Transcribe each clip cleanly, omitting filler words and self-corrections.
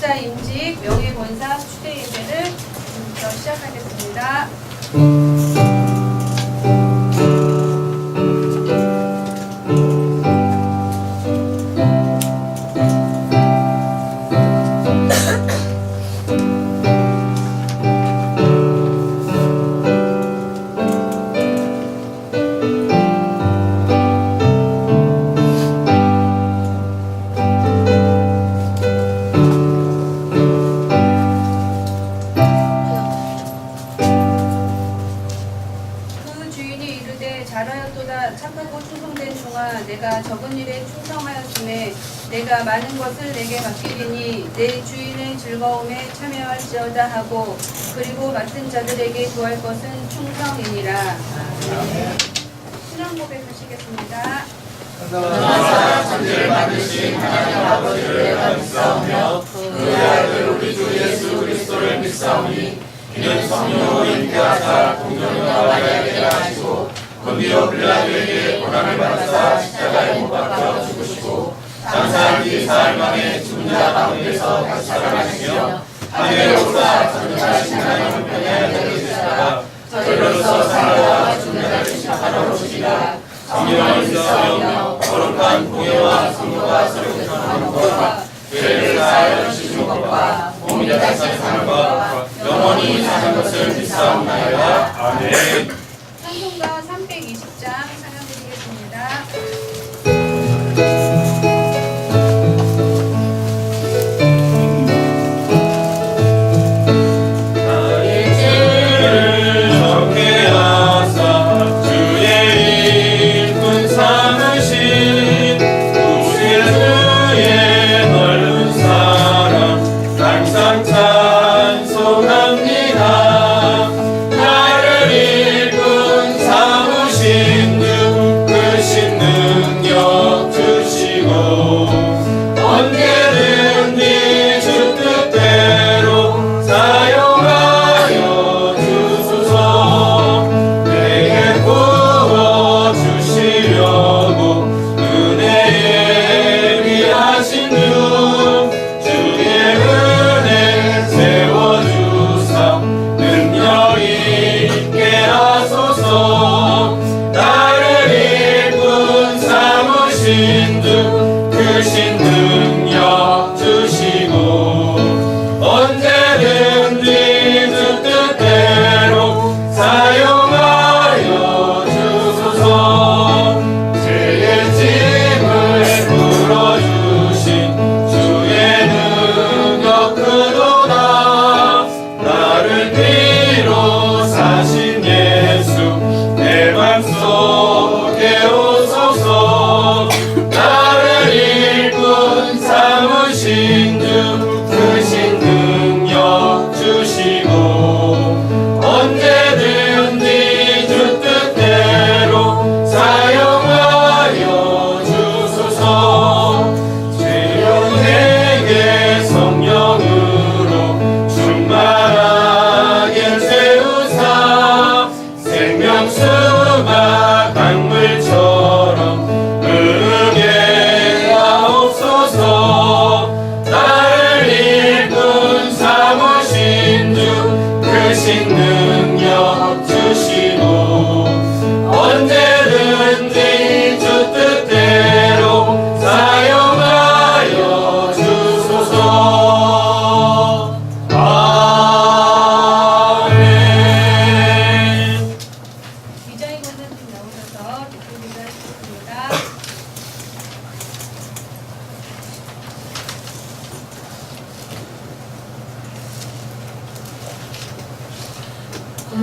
목사 임직 명예권사 추대 예배를 지금부터 시작하겠습니다. 내가 적은 일에 충성하였음에 내가 많은 것을 내게 맡기리니 내 주인의 즐거움에 참여할지어다 하고 그리고 맡은 자들에게 구할 것은 충성이니라. 신앙 고백하시겠습니다. 전능하사 천지를 만드신 하나님 아버지를 내가 믿사오며 그의 아들 우리 주 예수 그리스도를 믿사오니 이는 성령으로 잉태하사 동정녀와 마리아에게 하시고 본디오 빌라도에게 고난을 받으사 십자가에 못 박혀 죽으시고 장사한 뒤 사흘 만에 죽은 자 가운데서 다시 살아나시며 하늘에 오르사 전능하신 하나님 편에 앉으시다가 저희로서 살아와 죽은 자를 심판하러 오시리라. 성령을 믿사오며 거룩한 공예와 성도와 서로 전하는 것과 죄를 사하여 주시는 것과 몸이 다시 사는 것 영원히 사는 것을 믿사옵나이다. 아멘. 찬송가 320장 찬양드리겠습니다.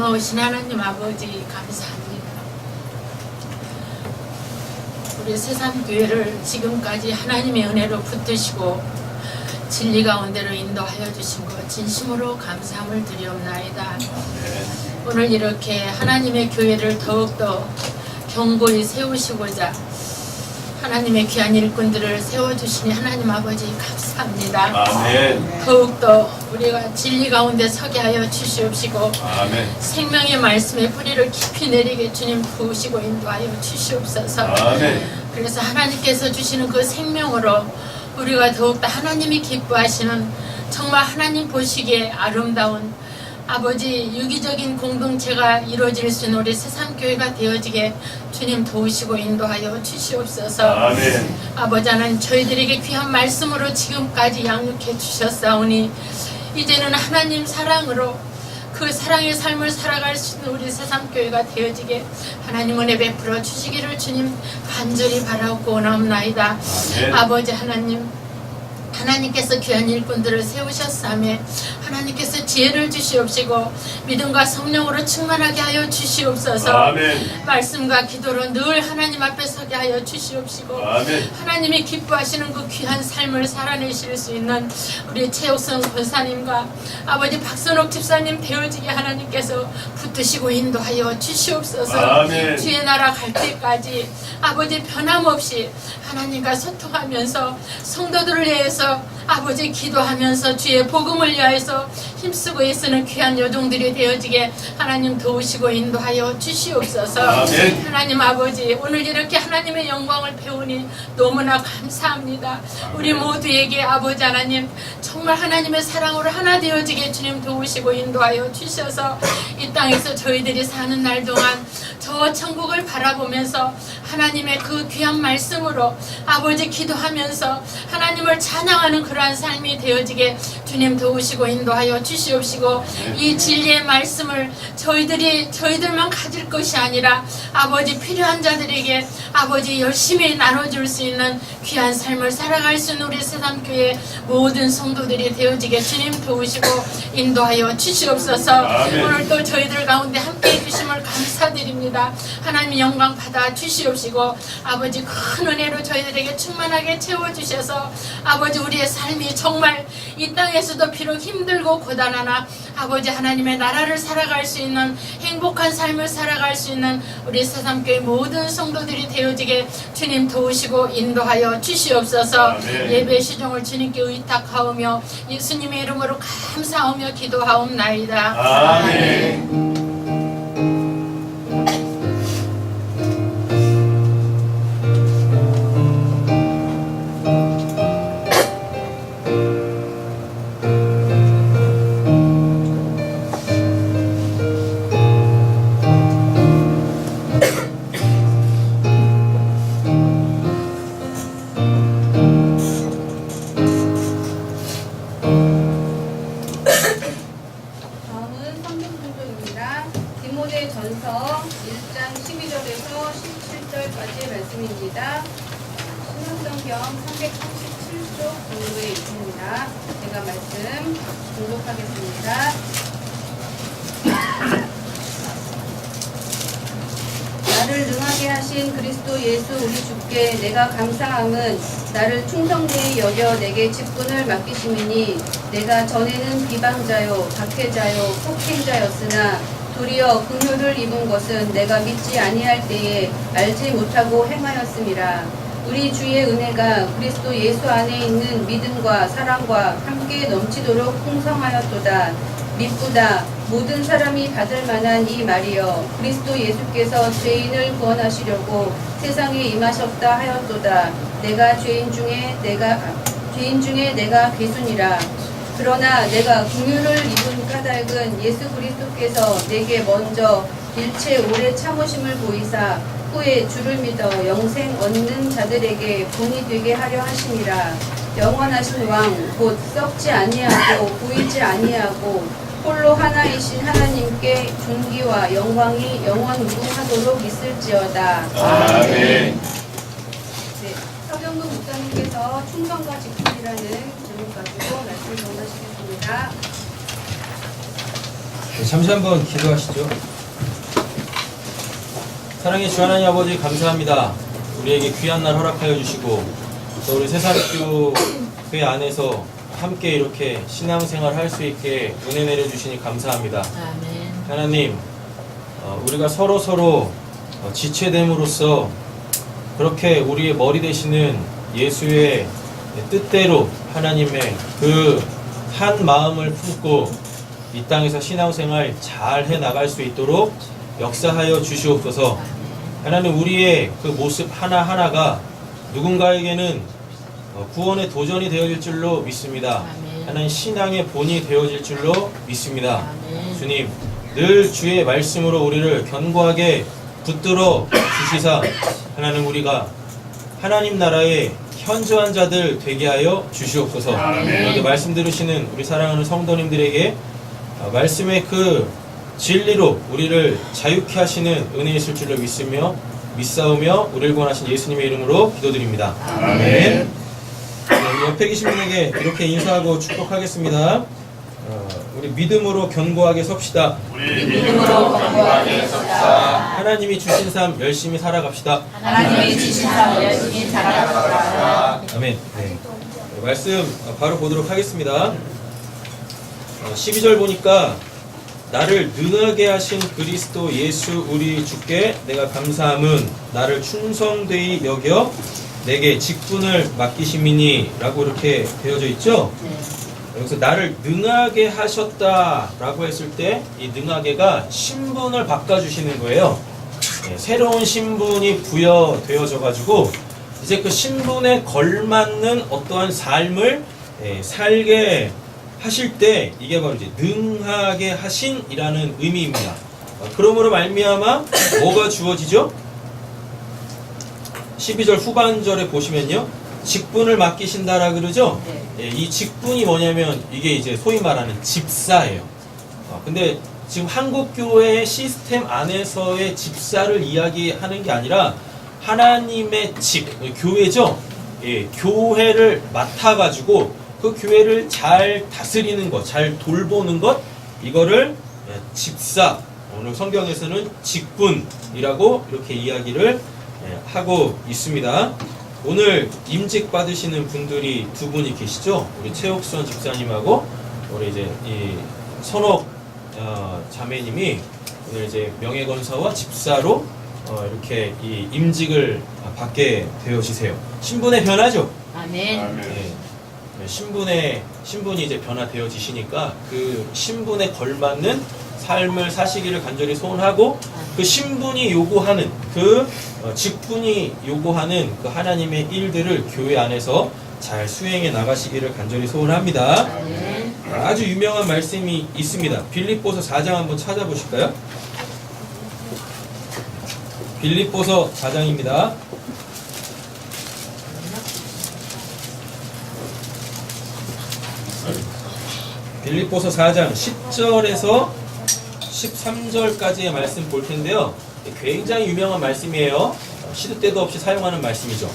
고마우신 하나님 아버지 감사합니다. 우리 세상교회를 지금까지 하나님의 은혜로 붙드시고 진리 가운데로 인도하여 주신 것 진심으로 감사함을 드리옵나이다. 오늘 이렇게 하나님의 교회를 더욱더 견고히 세우시고자 하나님의 귀한 일꾼들을 세워주시니 하나님 아버지 감사합니다. 아멘. 더욱더 우리가 진리 가운데 서게 하여 주시옵시고 아멘. 생명의 말씀의 뿌리를 깊이 내리게 주님 부으시고 인도하여 주시옵소서. 아멘. 그래서 하나님께서 주시는 그 생명으로 우리가 더욱더 하나님이 기뻐하시는 정말 하나님 보시기에 아름다운 아버지 유기적인 공동체가 이루어질 수 있는 우리 새삼교회가 되어지게 주님 도우시고 인도하여 주시옵소서. 아멘. 아버지 하나님 저희들에게 귀한 말씀으로 지금까지 양육해 주셨사오니 이제는 하나님 사랑으로 그 사랑의 삶을 살아갈 수 있는 우리 새삼교회가 되어지게 하나님 은혜 베풀어 주시기를 주님 간절히 바라고 원하옵나이다. 아멘. 아버지 하나님께서 귀한 일꾼들을 세우셨사며 하나님께서 지혜를 주시옵시고 믿음과 성령으로 충만하게 하여 주시옵소서. 아멘. 말씀과 기도로 늘 하나님 앞에 서게 하여 주시옵시고 아멘. 하나님이 기뻐하시는 그 귀한 삶을 살아내실 수 있는 우리 최옥성 권사님과 아버지 박선옥 집사님 되어지게 하나님께서 붙드시고 인도하여 주시옵소서. 아멘. 주의 나라 갈 때까지 아버지 변함없이 하나님과 소통하면서 성도들을 위해서 아버지 기도하면서 주의 복음을 위하여서 힘쓰고 애쓰는 귀한 여종들이 되어지게 하나님 도우시고 인도하여 주시옵소서. 아멘. 하나님 아버지 오늘 이렇게 하나님의 영광을 배우니 너무나 감사합니다. 우리 모두에게 아버지 하나님 정말 하나님의 사랑으로 하나 되어지게 주님 도우시고 인도하여 주셔서 이 땅에서 저희들이 사는 날 동안 저 천국을 바라보면서 하나님의 그 귀한 말씀으로 아버지 기도하면서 하나님을 찬양하는 그러한 삶이 되어지게 주님 도우시고 인도하여 주시옵시고 이 진리의 말씀을 저희들만 가질 것이 아니라 아버지 필요한 자들에게 아버지 열심히 나눠줄 수 있는 귀한 삶을 살아갈 수 있는 우리 새삼교회 모든 성도들이 되어지게 주님 도우시고 인도하여 주시옵소서. 아멘. 오늘 또 저희들 가운데 함께해 주심을 감사드립니다. 하나님 영광 받아 주시옵시고 아버지 큰 은혜로 저희들에게 충만하게 채워주셔서 아버지 우리의 삶이 정말 이 땅에서도 비록 힘들고 고단하나 아버지 하나님의 나라를 살아갈 수 있는 행복한 삶을 살아갈 수 있는 우리 새삼교회 모든 성도들이 되어지게 주님 도우시고 인도하여 주시옵소서. 아멘. 예배 시종을 주님께 의탁하오며 예수님의 이름으로 감사하며 기도하옵나이다. 아멘. 다음은 성경순종입니다. 디모데전서 1장 12절에서 17절까지의 말씀입니다. 신약성경 337쪽 정도에 있습니다. 제가 말씀 공독하겠습니다. 나를 능하게 하신 그리스도 예수 우리 주께 내가 감사함은 나를 충성되이 여겨 내게 직분을 맡기심이니 내가 전에는 비방자요 박해자요 폭행자였으나 도리어 긍휼을 입은 것은 내가 믿지 아니할 때에 알지 못하고 행하였음이라. 우리 주의 은혜가 그리스도 예수 안에 있는 믿음과 사랑과 함께 넘치도록 풍성하였도다. 미쁘다 모든 사람이 받을 만한 이 말이여 그리스도 예수께서 죄인을 구원하시려고 세상에 임하셨다 하였도다. 내가 죄인 중에 내가 괴순이라. 그러나 내가 긍휼을 입은 까닭은 예수 그리스도께서 내게 먼저 일체 오래 참으심을 보이사 후에 주를 믿어 영생 얻는 자들에게 본이 되게 하려 하심이라. 영원하신 왕 곧 썩지 아니하고 보이지 아니하고 홀로 하나이신 하나님께 존귀와 영광이 영원무궁하도록 있을지어다. 아멘. 네, 서경도 목사님께서 충성과 직분이라는 제목 가지고 말씀 전하시겠습니다. 네, 잠시 한번 기도하시죠. 사랑의 주 하나님 아버지 감사합니다. 우리에게 귀한 날 허락하여 주시고 또 우리 새삼교회 안에서 함께 이렇게 신앙생활 할 수 있게 은혜 내려주시니 감사합니다. 아멘. 하나님, 우리가 서로 지체됨으로써 그렇게 우리의 머리 되시는 예수의 뜻대로 하나님의 그 한 마음을 품고 이 땅에서 신앙생활 잘 해나갈 수 있도록 역사하여 주시옵소서. 하나님, 우리의 그 모습 하나하나가 누군가에게는 구원의 도전이 되어질 줄로 믿습니다. 아멘. 하나님 신앙의 본이 되어질 줄로 믿습니다. 주님, 늘 주의 말씀으로 우리를 견고하게 붙들어 주시사 하나님 우리가 하나님 나라의 현저한 자들 되게 하여 주시옵소서. 여기 말씀 들으시는 우리 사랑하는 성도님들에게 말씀의 그 진리로 우리를 자유케 하시는 은혜 있을 줄로 믿사오며 우리를 구원하신 예수님의 이름으로 기도드립니다. 아멘. 네, 옆에 계신 분에게 이렇게 인사하고 축복하겠습니다. 우리 믿음으로 견고하게 섭시다. 우리 믿음으로 견고하게 섭시다. 하나님이 주신 삶 열심히 살아갑시다. 하나님이 주신 삶 열심히 살아갑시다. 아멘. 네. 말씀 바로 보도록 하겠습니다. 12절 보니까 나를 능하게 하신 그리스도 예수 우리 주께 내가 감사함은 나를 충성되이 여겨 내게 직분을 맡기심이니 라고 이렇게 되어져 있죠. 여기서 나를 능하게 하셨다라고 했을 때 이 능하게가 신분을 바꿔주시는 거예요. 새로운 신분이 부여되어져 가지고 이제 그 신분에 걸맞는 어떠한 삶을 살게 하실 때 이게 바로 이제 능하게 하신이라는 의미입니다. 그러므로 말미암아 뭐가 주어지죠? 12절 후반절에 보시면요, 직분을 맡기신다라 그러죠. 이 직분이 뭐냐면 이게 이제 소위 말하는 집사예요. 근데 지금 한국교회의 시스템 안에서의 집사를 이야기하는 게 아니라 하나님의 집, 교회죠. 교회를 맡아가지고 그 교회를 잘 다스리는 것, 잘 돌보는 것, 이거를 집사, 오늘 성경에서는 직분이라고 이렇게 이야기를 하고 있습니다. 오늘 임직 받으시는 분들이 두 분이 계시죠. 우리 최옥선 집사님하고 우리 이제 이 선옥 자매님이 오늘 이제 명예건사와 집사로 이렇게 이 임직을 받게 되어지세요. 신분의 변화죠. 아멘. 네. 신분이 이제 변화되어지시니까 그 신분에 걸맞는 삶을 사시기를 간절히 소원하고, 그 신분이 요구하는 그 직분이 요구하는 그 하나님의 일들을 교회 안에서 잘 수행해 나가시기를 간절히 소원합니다. 아주 유명한 말씀이 있습니다. 빌립보서 4장 한번 찾아보실까요? 빌립보서 4장입니다. 빌립보서 4장 10절에서 13절까지의 말씀 볼 텐데요. 굉장히 유명한 말씀이에요. 시도 때도 없이 사용하는 말씀이죠.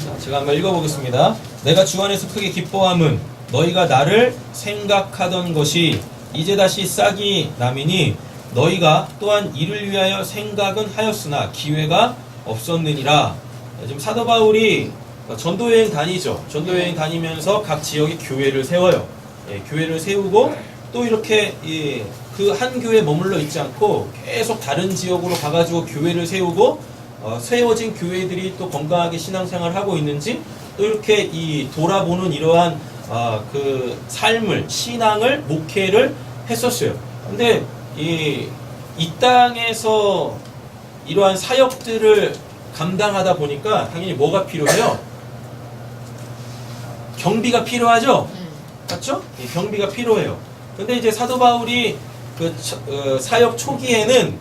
자, 제가 한번 읽어보겠습니다. 내가 주 안에서 크게 기뻐함은 너희가 나를 생각하던 것이 이제 다시 싹이 남이니 너희가 또한 이를 위하여 생각은 하였으나 기회가 없었느니라. 지금 사도 바울이 전도여행 다니죠. 전도여행 다니면서 각 지역에 교회를 세워요. 교회를 세우고 또 이렇게 그 한 교회에 머물러 있지 않고 계속 다른 지역으로 가가지고 교회를 세우고, 세워진 교회들이 또 건강하게 신앙생활을 하고 있는지 또 이렇게 돌아보는 이러한 그 삶을, 신앙을, 목회를 했었어요. 근데 이 땅에서 이러한 사역들을 감당하다 보니까 당연히 뭐가 필요해요? 경비가 필요하죠? 맞죠? 경비가 필요해요. 근데 이제 사도 바울이 그 사역 초기에는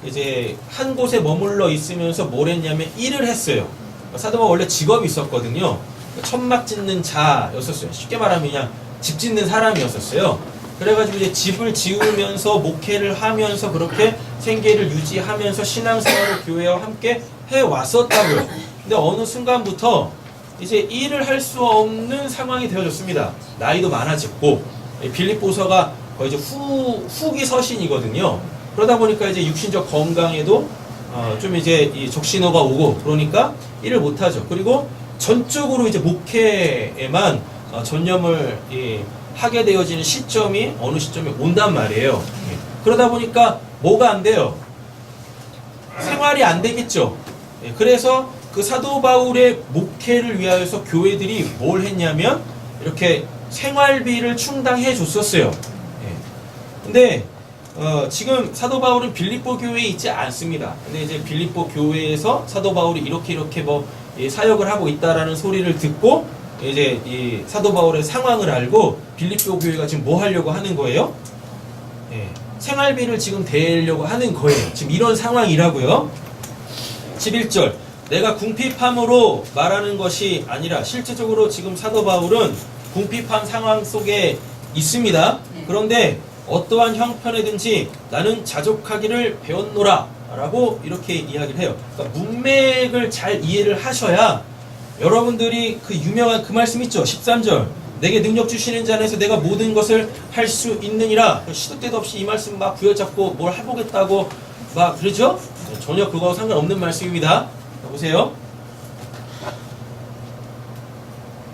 이제 한 곳에 머물러 있으면서 뭘 했냐면 일을 했어요. 사도 바울 원래 직업이 있었거든요. 천막 짓는 자였었어요. 쉽게 말하면 그냥 집 짓는 사람이었었어요. 그래가지고 이제 집을 지으면서 목회를 하면서 그렇게 생계를 유지하면서 신앙생활을 교회와 함께 해왔었다고요. 근데 어느 순간부터 이제 일을 할 수 없는 상황이 되어졌습니다. 나이도 많아졌고, 빌립보서가 거의 이제 후기 서신이거든요. 그러다 보니까 이제 육신적 건강에도 좀 이제 이 적신호가 오고 그러니까 일을 못하죠. 그리고 전적으로 이제 목회에만 전념을 하게 되어지는 시점이 어느 시점에 온단 말이에요. 그러다 보니까 뭐가 안 돼요? 생활이 안 되겠죠. 그래서 그 사도 바울의 목회를 위하여서 교회들이 뭘 했냐면 이렇게 생활비를 충당해 줬었어요. 근데 지금 사도 바울은 빌립보 교회에 있지 않습니다. 근데 이제 빌립보 교회에서 사도 바울이 이렇게 뭐 사역을 하고 있다라는 소리를 듣고 이제 이 사도 바울의 상황을 알고 빌립보 교회가 지금 뭐 하려고 하는 거예요? 예, 생활비를 지금 대려고 하는 거예요. 지금 이런 상황이라고요. 11절 내가 궁핍함으로 말하는 것이 아니라 실제적으로 지금 사도 바울은 궁핍한 상황 속에 있습니다. 그런데 어떠한 형편에든지 나는 자족하기를 배웠노라 라고 이렇게 이야기를 해요. 그러니까 문맥을 잘 이해를 하셔야 여러분들이 그 유명한 그 말씀 있죠. 13절 내게 능력 주시는 자 안에서 내가 모든 것을 할 수 있느니라. 시도 때도 없이 이 말씀 막 부여잡고 뭘 해보겠다고 막 그러죠? 전혀 그거와 상관없는 말씀입니다. 보세요.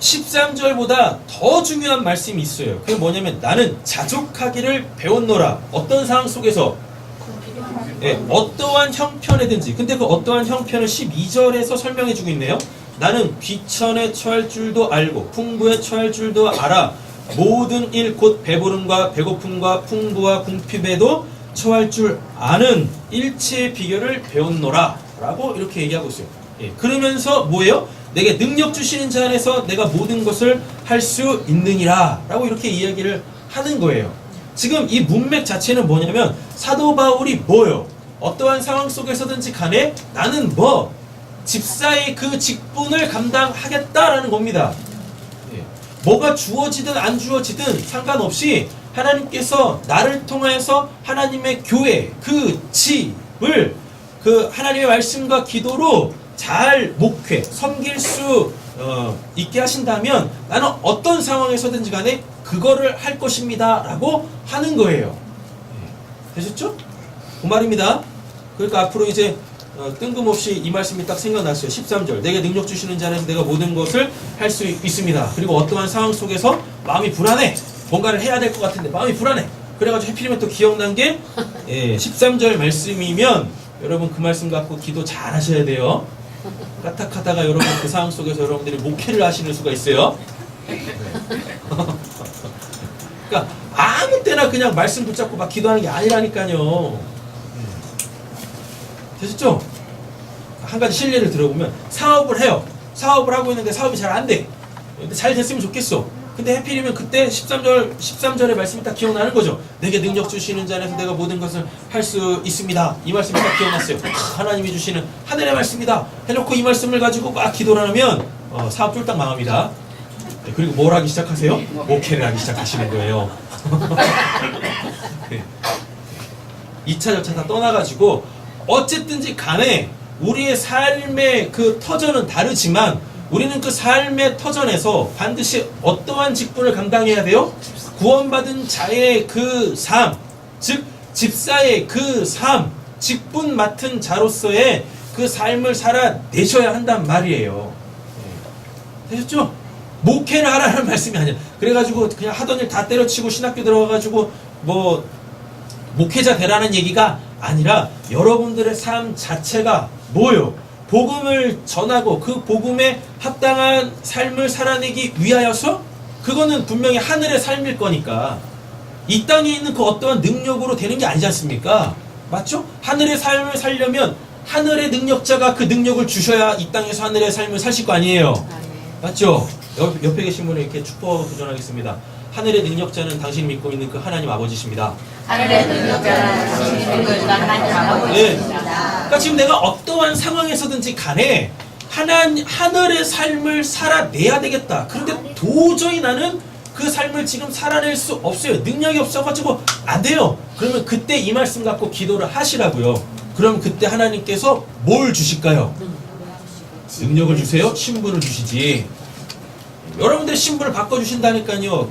13절보다 더 중요한 말씀이 있어요. 그게 뭐냐면 나는 자족하기를 배웠노라. 어떤 상황 속에서? 네, 어떠한 형편에든지. 근데 그 어떠한 형편을 12절에서 설명해주고 있네요. 나는 귀천에 처할 줄도 알고 풍부에 처할 줄도 알아. 모든 일 곧 배부름과 배고픔과 풍부와 궁핍에도 처할 줄 아는 일체의 비결을 배웠노라 라고 이렇게 얘기하고 있어요. 예, 그러면서 뭐예요? 내게 능력 주시는 자 안에서 내가 모든 것을 할 수 있느니라 라고 이렇게 이야기를 하는 거예요. 지금 이 문맥 자체는 뭐냐면 사도 바울이 뭐요? 어떠한 상황 속에서든지 간에 나는 뭐 집사의 그 직분을 감당하겠다라는 겁니다. 예, 뭐가 주어지든 안 주어지든 상관없이 하나님께서 나를 통하여서 하나님의 교회 그 집을 그 하나님의 말씀과 기도로 잘 목회, 섬길 수 있게 하신다면 나는 어떤 상황에서든지 간에 그거를 할 것입니다 라고 하는 거예요. 되셨죠? 그 말입니다. 그러니까 앞으로 이제 뜬금없이 이 말씀이 딱 생각났어요. 13절 내게 능력 주시는 자 안에서 내가 모든 것을 할 수 있습니다. 그리고 어떠한 상황 속에서 마음이 불안해. 뭔가를 해야 될 것 같은데 마음이 불안해. 그래가지고 해피리면 또 기억난 게 13절 말씀이면 여러분 그 말씀 갖고 기도 잘 하셔야 돼요. 까딱하다가 여러분 그 상황 속에서 여러분들이 목회를 하시는 수가 있어요. 그러니까 아무 때나 그냥 말씀 붙잡고 막 기도하는 게 아니라니까요. 되셨죠? 한 가지 실례를 들어보면 사업을 해요. 사업을 하고 있는데 사업이 잘 안 돼. 근데 잘 됐으면 좋겠어. 근데 해필이면 그때 13절의 말씀이 딱 기억나는 거죠. 내게 능력 주시는 자 안에서 내가 모든 것을 할 수 있습니다. 이 말씀이 딱 기억났어요. 하나님이 주시는 하늘의 말씀이다. 해놓고 이 말씀을 가지고 막 기도를 하면 사업 쫄딱 망합니다. 네, 그리고 뭘 하기 시작하세요? 목회를 하기 시작하시는 거예요. 2차 절차 다 떠나가지고 어쨌든지 간에 우리의 삶의 그 터전은 다르지만 우리는 그 삶의 터전에서 반드시 어떠한 직분을 감당해야 돼요? 구원받은 자의 그 삶, 즉 집사의 그 삶, 직분 맡은 자로서의 그 삶을 살아내셔야 한단 말이에요. 되셨죠? 목회를 하라는 말씀이 아니야. 그래가지고 그냥 하던 일 다 때려치고 신학교 들어가가지고 뭐 목회자 되라는 얘기가 아니라 여러분들의 삶 자체가 뭐요? 복음을 전하고 그 복음에 합당한 삶을 살아내기 위하여서 그거는 분명히 하늘의 삶일 거니까 이 땅에 있는 그 어떠한 능력으로 되는 게 아니지 않습니까? 맞죠? 하늘의 삶을 살려면 하늘의 능력자가 그 능력을 주셔야 이 땅에서 하늘의 삶을 사실 거 아니에요. 맞죠? 옆에 계신 분을 이렇게 축복 도전하겠습니다. 하늘의 능력자는 당신이 믿고 있는 그 하나님 아버지십니다. 하늘의 능력자는 당신이 믿고 있는 하나님 아버지십니다. 그러니까 지금 내가 어떠한 상황에서든지 간에 하늘의 삶을 살아내야 되겠다. 그런데 도저히 나는 그 삶을 지금 살아낼 수 없어요. 능력이 없어가지고 안 돼요. 그러면 그때 이 말씀 갖고 기도를 하시라고요. 그럼 그때 하나님께서 뭘 주실까요? 능력을 주세요? 신분을 주시지. 여러분들 신분을 바꿔주신다니까요.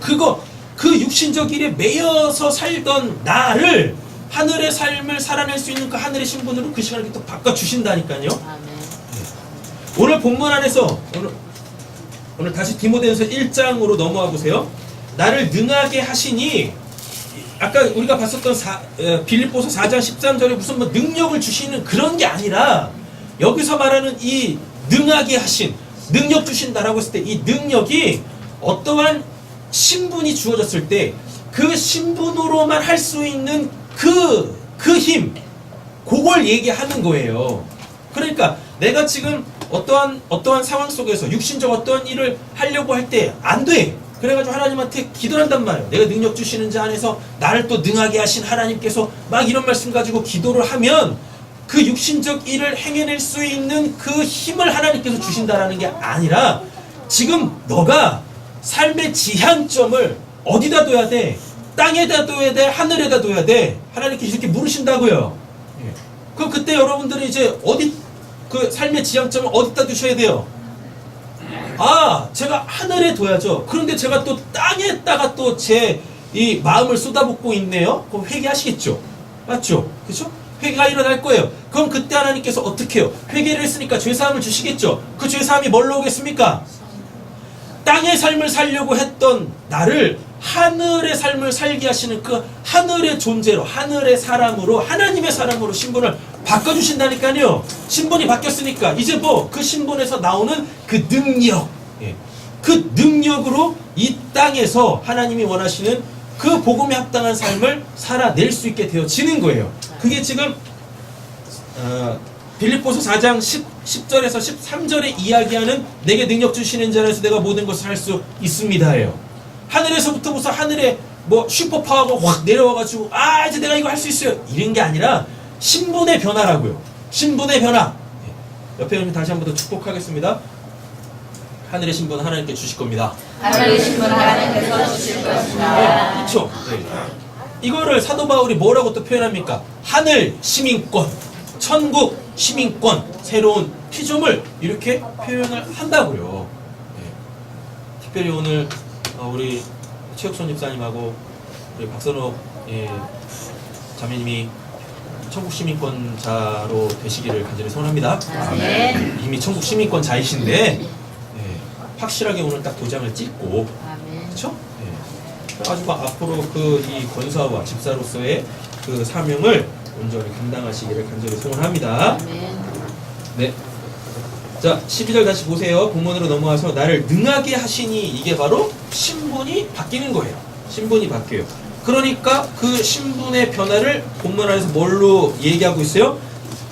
그 육신적 일에 매여서 살던 나를 하늘의 삶을 살아낼 수 있는 그 하늘의 신분으로 그 시간을 또 바꿔주신다니까요. 오늘 본문 안에서 오늘 다시 디모데전서 1장으로 넘어가 보세요. 나를 능하게 하시니 아까 우리가 봤었던 빌립보서 4장 13절에 무슨 뭐 능력을 주시는 그런 게 아니라 여기서 말하는 이 능하게 하신 능력 주신다라고 했을 때 이 능력이 어떠한 신분이 주어졌을 때 그 신분으로만 할 수 있는 그 힘, 그걸 얘기하는 거예요. 그러니까 내가 지금 어떠한 상황 속에서 육신적 어떠한 일을 하려고 할 때 안 돼. 그래가지고 하나님한테 기도를 한단 말이에요. 내가 능력 주시는 자 안에서 나를 또 능하게 하신 하나님께서 막 이런 말씀 가지고 기도를 하면 그 육신적 일을 행해낼 수 있는 그 힘을 하나님께서 주신다라는 게 아니라 지금 너가 삶의 지향점을 어디다 둬야 돼? 땅에다 둬야 돼? 하늘에다 둬야 돼? 하나님께서 이렇게 물으신다고요. 그럼 그때 여러분들이 이제 어디 그 삶의 지향점을 어디다 두셔야 돼요? 아, 제가 하늘에 둬야죠. 그런데 제가 또 땅에다가 또 제 이 마음을 쏟아붓고 있네요. 그럼 회개하시겠죠? 맞죠? 그렇죠? 회개가 일어날 거예요. 그럼 그때 하나님께서 어떻게 해요? 회개를 했으니까 죄사함을 주시겠죠? 그 죄사함이 뭘로 오겠습니까? 땅의 삶을 살려고 했던 나를 하늘의 삶을 살게 하시는 그 하늘의 존재로, 하늘의 사람으로, 하나님의 사람으로 신분을 바꿔주신다니까요. 신분이 바뀌었으니까 이제 뭐 그 신분에서 나오는 그 능력, 그 능력으로 이 땅에서 하나님이 원하시는 그 복음에 합당한 삶을 살아낼 수 있게 되어지는 거예요. 그게 지금 빌립보서 4장 10절에서 13절에 이야기하는 내게 능력 주시는 자 안에서 내가 모든 것을 할 수 있습니다예요. 하늘에서부터 무슨 하늘에 뭐 슈퍼파워가 확 내려와가지고 아 이제 내가 이거 할 수 있어요 이런 게 아니라 신분의 변화라고요. 신분의 변화. 옆에 있는 다시 한 번 더 축복하겠습니다. 하늘의 신분 하나님께 주실 겁니다. 하늘의 신분 하나님께서 주실 것입니다. 그렇죠. 이거를 사도 바울이 뭐라고 또 표현합니까? 하늘 시민권, 천국 시민권, 새로운 피조물 이렇게 표현을 한다고요. 특별히 오늘 우리 최혁선 집사님하고 우리 박선옥 자매님이 천국 시민권자로 되시기를 간절히 소원합니다. 아멘. 이미 천국 시민권자이신데 확실하게 오늘 딱 도장을 찍고, 아멘. 그렇죠? 그래가지고 앞으로 그 이 권사와 집사로서의 그 사명을 온전히 감당하시기를 간절히 소원합니다. 아멘. 네. 자, 12절 다시 보세요. 본문으로 넘어와서 나를 능하게 하시니 이게 바로 신분이 바뀌는 거예요. 신분이 바뀌어요. 그러니까 그 신분의 변화를 본문 안에서 뭘로 얘기하고 있어요?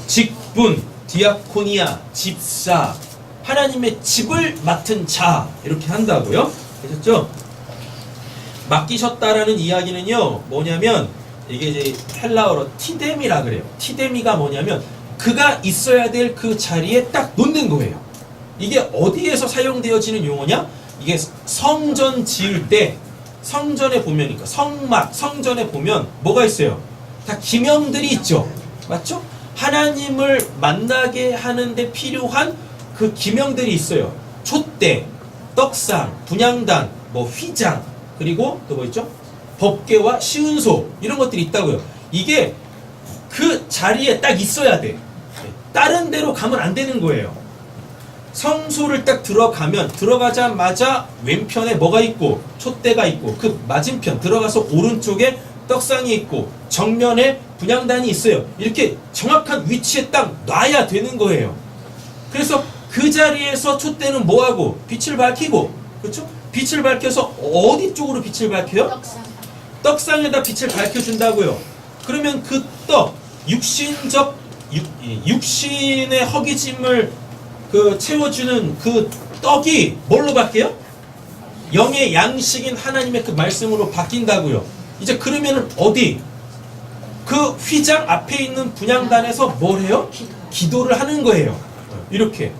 직분, 디아코니아, 집사, 하나님의 집을 맡은 자 이렇게 한다고요. 되셨죠? 맡기셨다라는 이야기는요 뭐냐면 이게 이제 헬라어로 티데미라 그래요. 티데미가 뭐냐면 그가 있어야 될 그 자리에 딱 놓는 거예요. 이게 어디에서 사용되어지는 용어냐? 이게 성전 지을 때 성전에 보면, 그러니까 성막, 성전에 보면 뭐가 있어요? 다 기명들이 있죠. 맞죠? 하나님을 만나게 하는데 필요한 그 기명들이 있어요. 촛대, 떡상, 분향단, 뭐 휘장, 그리고 또 뭐 있죠? 법궤와 시운소 이런 것들이 있다고요. 이게 그 자리에 딱 있어야 돼. 다른 데로 가면 안 되는 거예요. 성소를 딱 들어가자마자 왼편에 뭐가 있고 촛대가 있고 그 맞은편 들어가서 오른쪽에 떡상이 있고 정면에 분향단이 있어요. 이렇게 정확한 위치에 딱 놔야 되는 거예요. 그래서 그 자리에서 촛대는 뭐하고 빛을 밝히고, 그렇죠? 빛을 밝혀서 어디 쪽으로 빛을 밝혀요? 떡상. 떡상에다 빛을 밝혀준다고요. 그러면 그 떡, 육신의 허기짐을 채워주는 그 떡이 뭘로 바뀌어요? 영의 양식인 하나님의 그 말씀으로 바뀐다고요. 이제 그러면은 어디? 그 휘장 앞에 있는 분향단에서 뭘 해요? 기도를 하는 거예요. 이렇게.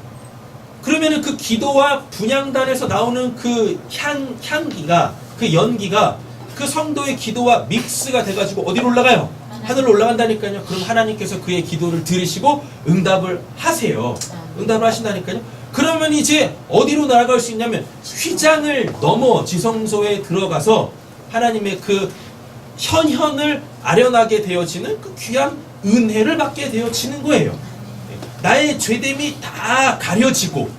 그러면은 그 기도와 분향단에서 나오는 그 향기가, 그 연기가 그 성도의 기도와 믹스가 돼가지고 어디로 올라가요? 하늘로 올라간다니까요. 그럼 하나님께서 그의 기도를 들으시고 응답을 하세요. 응답을 하신다니까요. 그러면 이제 어디로 나아갈 수 있냐면 휘장을 넘어 지성소에 들어가서 하나님의 그 현현을 아련하게 되어지는 그 귀한 은혜를 받게 되어지는 거예요. 나의 죄됨이 다 가려지고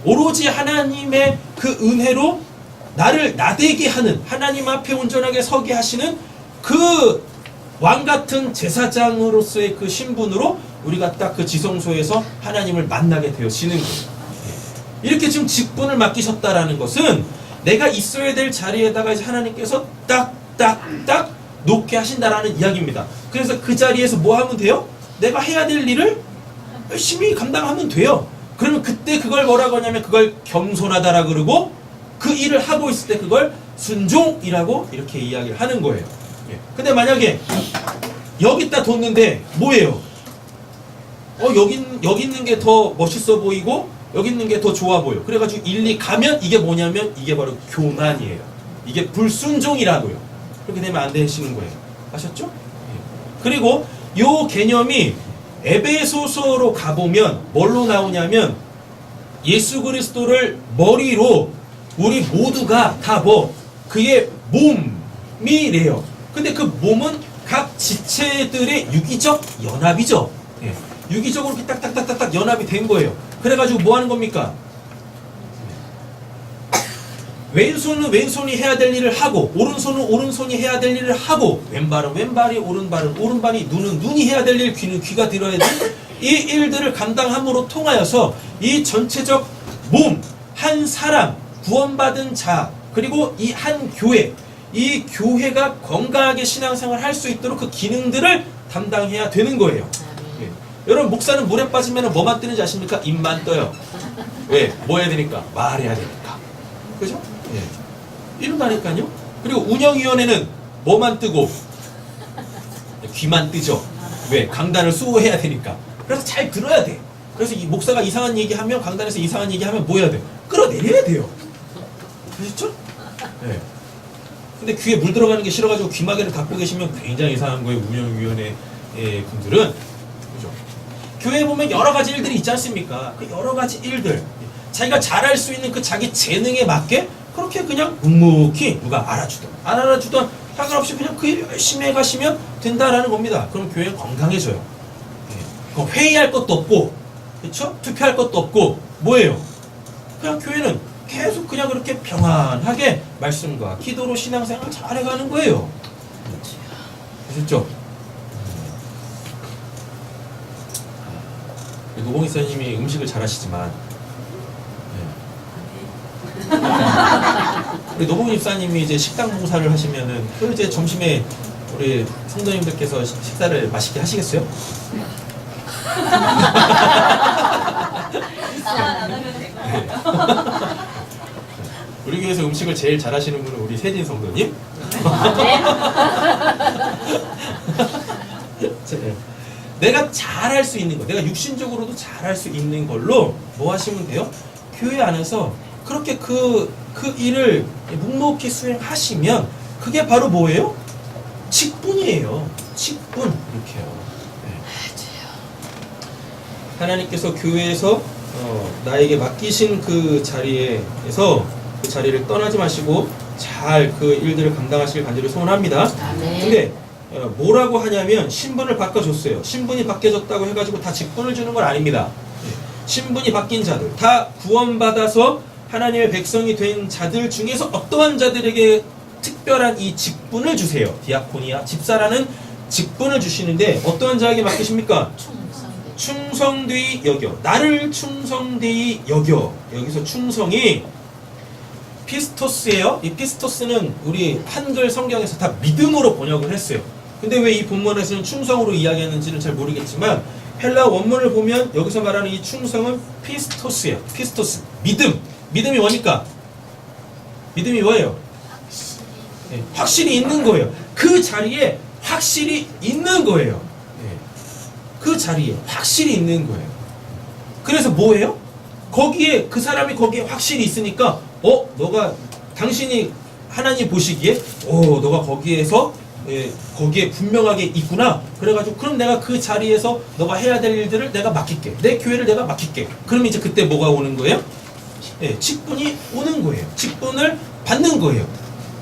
오로지 하나님의 그 은혜로 나를 나되게 하는, 하나님 앞에 온전하게 서게 하시는 그 왕같은 제사장으로서의 그 신분으로 우리가 딱 그 지성소에서 하나님을 만나게 되어지는 거예요. 이렇게 지금 직분을 맡기셨다라는 것은 내가 있어야 될 자리에다가 이제 하나님께서 딱 놓게 하신다라는 이야기입니다. 그래서 그 자리에서 뭐 하면 돼요? 내가 해야 될 일을 열심히 감당하면 돼요. 그러면 그때 그걸 뭐라고 하냐면 그걸 겸손하다라 그러고 그 일을 하고 있을 때 그걸 순종이라고 이렇게 이야기를 하는 거예요. 예. 근데 만약에 여기다 뒀는데 뭐예요? 여기 있는 게 더 멋있어 보이고 여기 있는 게 더 좋아 보여. 그래가지고 일리 가면 이게 뭐냐면 이게 바로 교만이에요. 이게 불순종이라고요. 그렇게 되면 안 되시는 거예요. 아셨죠? 예. 그리고 요 개념이 에베소서로 가보면 뭘로 나오냐면 예수 그리스도를 머리로 우리 모두가 다 뭐 그의 몸이래요. 근데 그 몸은 각 지체들의 유기적 연합이죠. 예. 유기적으로 이렇게 딱딱딱딱딱 연합이 된 거예요. 그래가지고 뭐 하는 겁니까? 왼손은 왼손이 해야 될 일을 하고 오른손은 오른손이 해야 될 일을 하고 왼발은 왼발이 오른발은 오른발이 눈은 눈이 해야 될 일 귀는 귀가 들어야 될 이 일들을 감당함으로 통하여서 이 전체적 몸, 한 사람, 구원받은 자 그리고 이 한 교회 이 교회가 건강하게 신앙생활을 할 수 있도록 그 기능들을 담당해야 되는 거예요. 예. 여러분 목사는 물에 빠지면 뭐만 뜨는지 아십니까? 입만 떠요. 왜? 뭐 해야 되니까? 말해야 되니까. 그죠? 예. 이런다니까요. 그리고 운영위원회는 뭐만 뜨고 귀만 뜨죠. 왜? 강단을 수호해야 되니까. 그래서 잘 들어야 돼. 그래서 이 목사가 이상한 얘기하면 강단에서 이상한 얘기하면 뭐 해야 돼? 끌어내려야 돼요. 그렇죠? 예. 근데 귀에 물 들어가는 게 싫어가지고 귀마개를 닫고 계시면 굉장히 이상한 거예요. 운영위원회 분들은. 그죠? 교회에 보면 여러 가지 일들이 있지 않습니까? 그 여러 가지 일들. 자기가 잘할 수 있는 그 자기 재능에 맞게 그렇게 그냥 묵묵히 누가 알아주든 안 알아주든 상관없이 그냥 그 일 열심히 해가시면 된다라는 겁니다. 그럼 교회는 건강해져요. 예. 회의할 것도 없고, 그렇죠? 투표할 것도 없고, 뭐예요? 그냥 교회는 계속 그냥 그렇게 평안하게 말씀과 기도로 신앙생활 잘해가는 거예요. 아셨죠? 노봉희 선생님이 음식을 잘하시지만 우리 노봉희 집사님이 이제 식당 봉사를 하시면은 그 이제 점심에 우리 성도님들께서 식사를 맛있게 하시겠어요? 우리 교회에서 음식을 제일 잘하시는 분은 우리 세진 성도님. 내가 잘할 수 있는 거, 내가 육신적으로도 잘할 수 있는 걸로 뭐 하시면 돼요? 교회 안에서 그렇게 그 일을 묵묵히 수행하시면 그게 바로 뭐예요? 직분이에요. 직분 이렇게요. 네. 하나님께서 교회에서 나에게 맡기신 그 자리에서 그 자리를 떠나지 마시고 잘 그 일들을 감당하시길 간절히 소원합니다. 근데 뭐라고 하냐면 신분을 바꿔줬어요. 신분이 바뀌어졌다고 해가지고 다 직분을 주는 건 아닙니다. 신분이 바뀐 자들 다 구원받아서 하나님의 백성이 된 자들 중에서 어떠한 자들에게 특별한 이 직분을 주세요. 디아코니아, 집사라는 직분을 주시는데 어떠한 자에게 맡기십니까? 충성되이 여겨. 나를 충성되이 여겨. 여기서 충성이 피스토스예요. 이 피스토스는 우리 한글 성경에서 다 믿음으로 번역을 했어요. 근데 왜 이 본문에서는 충성으로 이야기하는지는 잘 모르겠지만 헬라 원문을 보면 여기서 말하는 이 충성은 피스토스예요. 피스토스. 믿음. 믿음이 뭐니까? 믿음이 뭐예요? 네, 확실히 있는 거예요. 그 자리에 확실히 있는 거예요. 네, 그 자리에 확실히 있는 거예요. 그래서 뭐예요? 거기에 그 사람이 거기에 확실히 있으니까 너가 당신이 하나님 보시기에 너가 거기에서 거기에 분명하게 있구나. 그래가지고 그럼 내가 그 자리에서 너가 해야 될 일들을 내가 맡길게. 내 교회를 내가 맡길게. 그럼 이제 그때 뭐가 오는 거예요? 직분이 오는 거예요. 직분을 받는 거예요.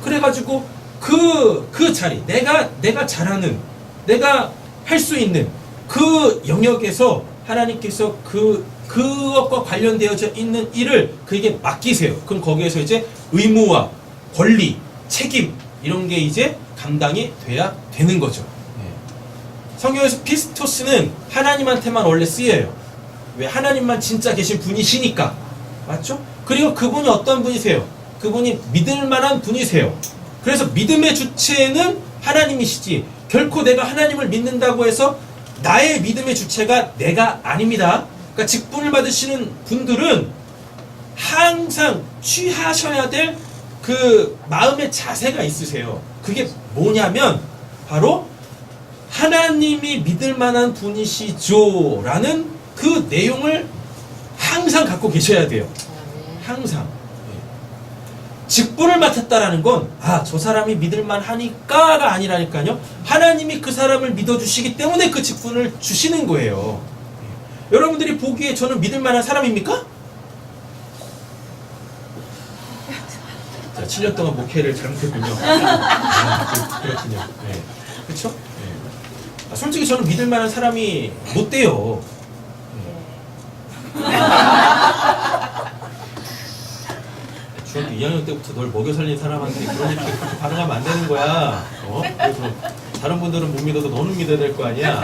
그래가지고 그 자리, 내가 잘하는, 내가 할 수 있는 그 영역에서 하나님께서 그것과 관련되어져 있는 일을 그에게 맡기세요. 그럼 거기에서 이제 의무와 권리, 책임 이런 게 이제 감당이 돼야 되는 거죠. 성경에서 피스토스는 하나님한테만 원래 쓰여요. 왜? 하나님만 진짜 계신 분이시니까. 맞죠? 그리고 그분이 어떤 분이세요? 그분이 믿을 만한 분이세요. 그래서 믿음의 주체는 하나님이시지 결코 내가 하나님을 믿는다고 해서 나의 믿음의 주체가 내가 아닙니다. 그러니까 그러니까 직분을 받으시는 분들은 항상 취하셔야 될 그 마음의 자세가 있으세요. 그게 뭐냐면 바로 하나님이 믿을 만한 분이시죠 라는 그 내용을 항상 갖고 계셔야 돼요. 항상. 직분을 맡았다라는 건 저 사람이 믿을만 하니까가 아니라니까요. 하나님이 그 사람을 믿어주시기 때문에 그 직분을 주시는 거예요. 여러분들이 보기에 저는 믿을만한 사람입니까? 자, 7년 동안 목회를 잘못했군요. 그렇군요. 네. 그렇죠? 네. 솔직히 저는 믿을만한 사람이 못 돼요. 중학교 2학년 때부터 널 먹여 살린 사람한테 그렇게 반응하면 안 되는 거야. 그래서 다른 분들은 못 믿어도 너는 믿어야 될 거 아니야.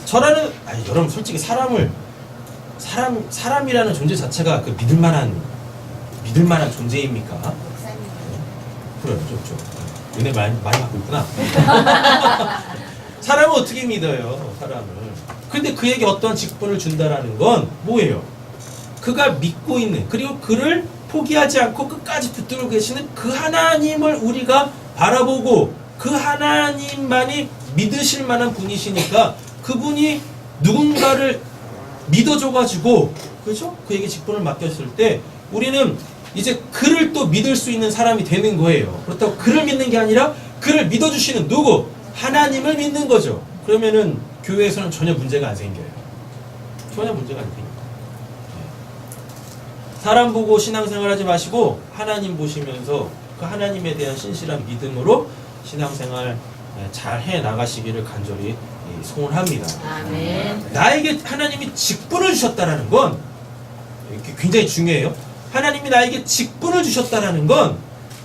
저라는 여러분 솔직히 사람이라는 존재 자체가 그 믿을 만한 존재입니까? 그래요, 좀 은혜 많이 받고 있구나. 사람은 어떻게 믿어요, 사람을? 근데 그에게 어떤 직분을 준다라는 건 뭐예요? 그가 믿고 있는, 그리고 그를 포기하지 않고 끝까지 붙들고 계시는 그 하나님을 우리가 바라보고 그 하나님만이 믿으실 만한 분이시니까 그분이 누군가를 믿어줘가지고, 그죠? 그에게 직분을 맡겼을 때 우리는 이제 그를 또 믿을 수 있는 사람이 되는 거예요. 그렇다고 그를 믿는 게 아니라 그를 믿어주시는 누구? 하나님을 믿는 거죠. 그러면은 교회에서는 전혀 문제가 안 생겨요. 전혀 문제가 안 생겨요. 사람 보고 신앙생활 하지 마시고 하나님 보시면서 그 하나님에 대한 신실한 믿음으로 신앙생활 잘 해 나가시기를 간절히 소원합니다. 아멘. 나에게 하나님이 직분을 주셨다라는 건 굉장히 중요해요. 하나님이 나에게 직분을 주셨다라는 건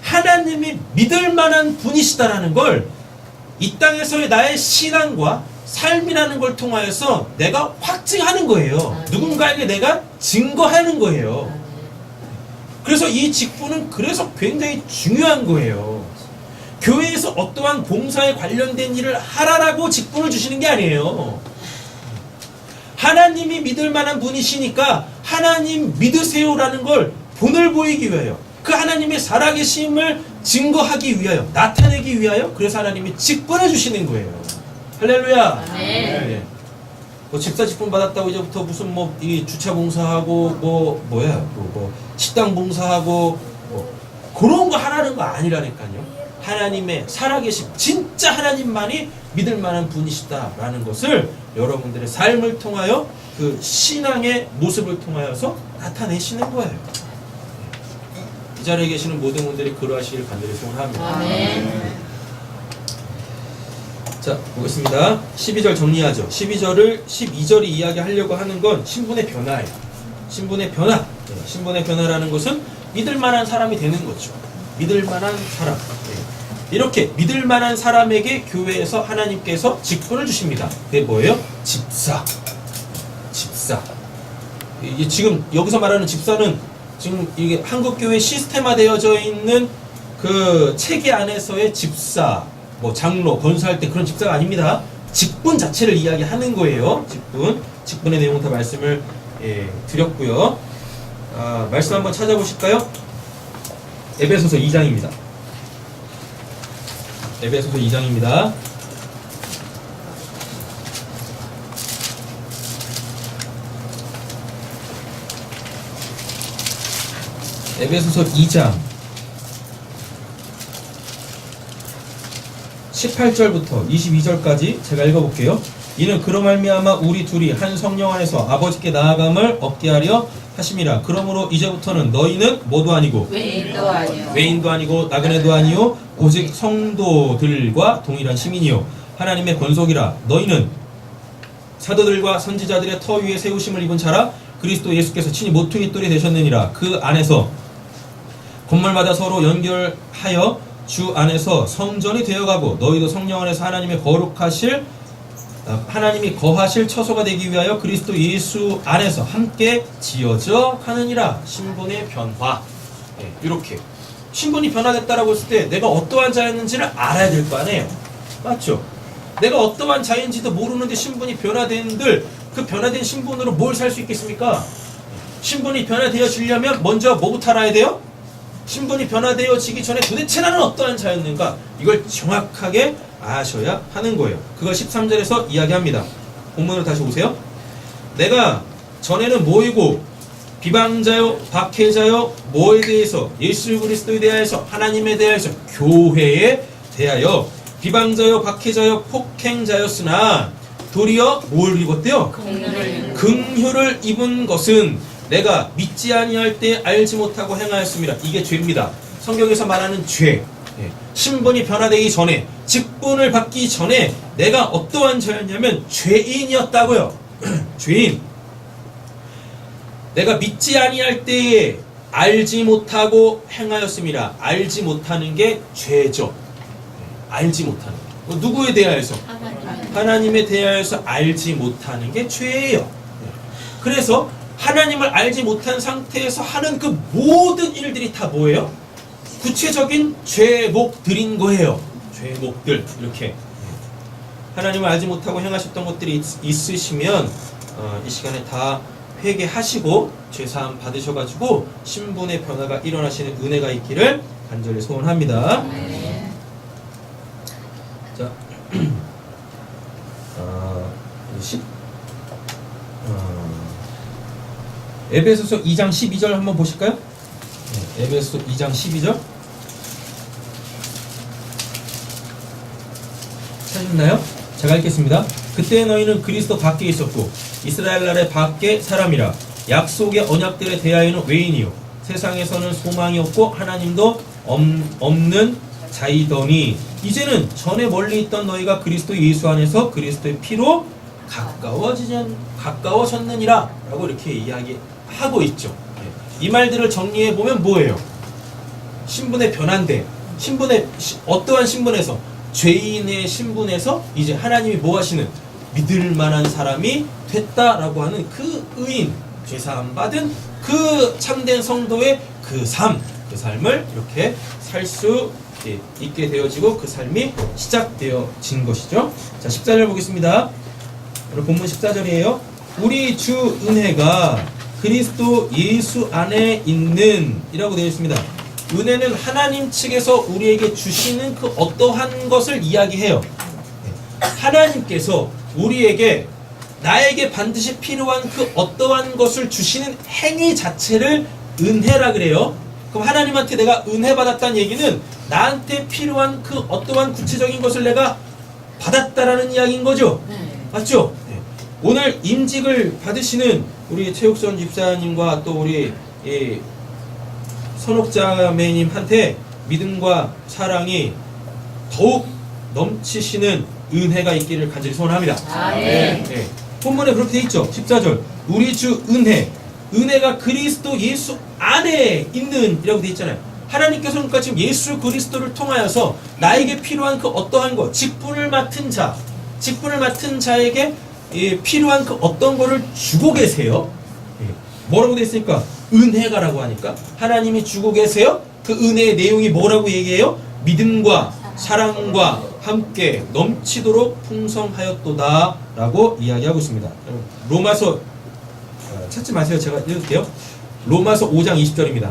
하나님이 믿을 만한 분이시다라는 걸 이 땅에서의 나의 신앙과 삶이라는 걸 통하여서 내가 확증하는 거예요. 누군가에게 내가 증거하는 거예요. 그래서 이 직분은 그래서 굉장히 중요한 거예요. 교회에서 어떠한 봉사에 관련된 일을 하라라고 직분을 주시는 게 아니에요. 하나님이 믿을 만한 분이시니까 하나님 믿으세요라는 걸 본을 보이기 위하여, 그 하나님의 살아계심을 증거하기 위하여, 나타내기 위하여, 그래서 하나님이 직분을 주시는 거예요. 할렐루야. 네. 뭐 집사 직분 받았다고 이제부터 무슨 이 주차 봉사하고 뭐 식당 봉사하고 그런 거 하라는 거 아니라니까요. 하나님의 살아계심, 진짜 하나님만이 믿을 만한 분이시다라는 것을 여러분들의 삶을 통하여 그 신앙의 모습을 통하여서 나타내시는 거예요. 이 자리에 계시는 모든 분들이 그러하시길 간절히 소원합니다. 아멘. 자, 보겠습니다. 12절 정리하죠. 12절이 이야기하려고 하는 건 신분의 변화예요. 신분의 변화. 네, 신분의 변화라는 것은 믿을 만한 사람이 되는 거죠. 믿을 만한 사람. 네. 이렇게 믿을 만한 사람에게 교회에서 하나님께서 직분을 주십니다. 그게 뭐예요? 집사. 이게 지금 여기서 말하는 집사는 지금 이게 한국교회 시스템화되어져 있는 그 체계 안에서의 집사, 뭐 장로, 건수할 때 그런 집사가 아닙니다. 직분 자체를 이야기하는 거예요. 직분의 내용은 다 말씀을 드렸고요. 말씀 한번 찾아보실까요? 에베소서 2장입니다. 에베소서 2장입니다. 에베소서 2장 18절부터 22절까지 제가 읽어볼게요. 이는 그로 말미암아 우리 둘이 한 성령 안에서 아버지께 나아감을 얻게 하려 하심이라. 그러므로 이제부터는 너희는 뭐도 아니고 외인도 아니고 나그네도 아니요 오직 성도들과 동일한 시민이요 하나님의 권속이라. 너희는 사도들과 선지자들의 터 위에 세우심을 입은 자라. 그리스도 예수께서 친히 모퉁이 돌이 되셨느니라. 그 안에서 건물마다 서로 연결하여 주 안에서 성전이 되어가고 너희도 성령 안에서 하나님이 거하실 처소가 되기 위하여 그리스도 예수 안에서 함께 지어져 가느니라. 신분의 변화. 네, 이렇게 신분이 변화됐다라고 했을 때 내가 어떠한 자였는지를 알아야 될 거 아니에요. 맞죠? 내가 어떠한 자인지도 모르는데 신분이 변화된들 그 변화된 신분으로 뭘 살 수 있겠습니까? 신분이 변화되어지려면 먼저 뭐부터 알아야 돼요? 신분이 변화되어지기 전에 도대체 나는 어떠한 자였는가? 이걸 정확하게 아셔야 하는 거예요. 그걸 13절에서 이야기합니다. 본문으로 다시 오세요. 내가 전에는 뭐이고 비방자요 박해자요 뭐에 대해서 예수 그리스도에 대하여서 하나님에 대하여서 교회에 대하여 비방자요 박해자요 폭행자였으나 도리어 뭘 입었대요? 긍휼을 입은 것은 내가 믿지 아니할 때 알지 못하고 행하였습니다. 이게 죄입니다. 성경에서 말하는 죄. 신분이 변화되기 전에, 직분을 받기 전에 내가 어떠한 자였냐면 죄인이었다고요. 죄인. 내가 믿지 아니할 때에 알지 못하고 행하였습니다. 알지 못하는 게 죄죠. 알지 못하는 게. 누구에 대하여서? 하나님에 대하여서 알지 못하는 게 죄예요. 그래서 하나님을 알지 못한 상태에서 하는 그 모든 일들이 다 뭐예요? 구체적인 죄목들인 거예요. 죄목들. 이렇게 하나님을 알지 못하고 행하셨던 것들이 있으시면 이 시간에 다 회개하시고 죄사함 받으셔가지고 신분의 변화가 일어나시는 은혜가 있기를 간절히 소원합니다. 자, 10 에베소서 2장 12절 한번 보실까요? 에베소서 2장 12절 찾으셨나요? 제가 읽겠습니다. 그때 너희는 그리스도 밖에 있었고 이스라엘 나라의 밖에 사람이라 약속의 언약들에 대하여는 외인이요 세상에서는 소망이 없고 하나님도 없는 자이더니 이제는 전에 멀리 있던 너희가 그리스도 예수 안에서 그리스도의 피로 가까워졌느니라 라고 이렇게 이야기하고 있죠. 이 말들을 정리해 보면 뭐예요? 신분의 변화인데 신분의 어떠한 신분에서 죄인의 신분에서 이제 하나님이 뭐 하시는 믿을 만한 사람이 됐다라고 하는 그 의인, 죄사함 받은 그 참된 성도의 그 삶을 이렇게 살 수 있게 되어지고 그 삶이 시작되어진 것이죠. 자, 14절 보겠습니다. 오늘 본문 14절이에요. 우리 주 은혜가 그리스도 예수 안에 있는 이라고 되어 있습니다. 은혜는 하나님 측에서 우리에게 주시는 그 어떠한 것을 이야기해요. 하나님께서 우리에게 나에게 반드시 필요한 그 어떠한 것을 주시는 행위 자체를 은혜라 그래요. 그럼 하나님한테 내가 은혜 받았다는 얘기는 나한테 필요한 그 어떠한 구체적인 것을 내가 받았다라는 이야기인 거죠. 맞죠? 오늘 임직을 받으시는 우리 최욱선 집사님과 또 우리 선옥자매님한테 믿음과 사랑이 더욱 넘치시는 은혜가 있기를 간절히 소원합니다. 네. 본문에 그렇게 돼 있죠. 14절 우리 주 은혜가 그리스도 예수 안에 있는 이라고 돼 있잖아요. 하나님께서 그러니까 지금 예수 그리스도를 통하여서 나에게 필요한 그 어떠한 것, 직분을 맡은 자에게 필요한 그 어떤 거를 주고 계세요. 뭐라고 돼 있으니까 은혜가라고 하니까 하나님이 주고 계세요. 그 은혜의 내용이 뭐라고 얘기해요? 믿음과 사랑과 함께 넘치도록 풍성하였도다 라고 이야기하고 있습니다. 로마서 찾지 마세요. 제가 읽을게요. 로마서 5장 20절입니다.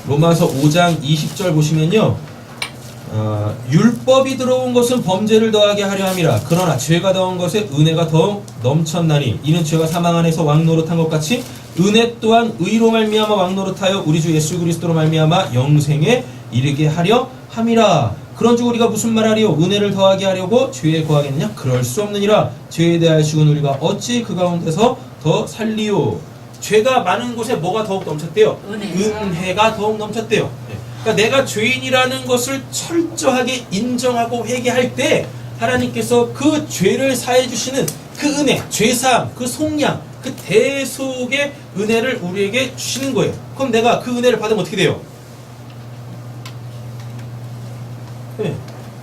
로마서 5장 20절 보시면요. 율법이 들어온 것은 범죄를 더하게 하려 함이라. 그러나 죄가 더한 것에 은혜가 더욱 넘쳤나니 이는 죄가 사망 안에서 왕노릇한 것 같이 은혜 또한 의로 말미암아 왕노릇하여 우리 주 예수 그리스도로 말미암아 영생에 이르게 하려 함이라. 그런즉 우리가 무슨 말하리요? 은혜를 더하게 하려고 죄에 거하겠느냐? 그럴 수 없느니라. 죄에 대하여 죽은 우리가 어찌 그 가운데서 더 살리요? 죄가 많은 곳에 뭐가 더욱 넘쳤대요? 은혜가 더욱 넘쳤대요. 그러니까 내가 죄인이라는 것을 철저하게 인정하고 회개할 때 하나님께서 그 죄를 사해 주시는 그 은혜, 죄사함, 그 속량, 그 대속의 은혜를 우리에게 주시는 거예요. 그럼 내가 그 은혜를 받으면 어떻게 돼요?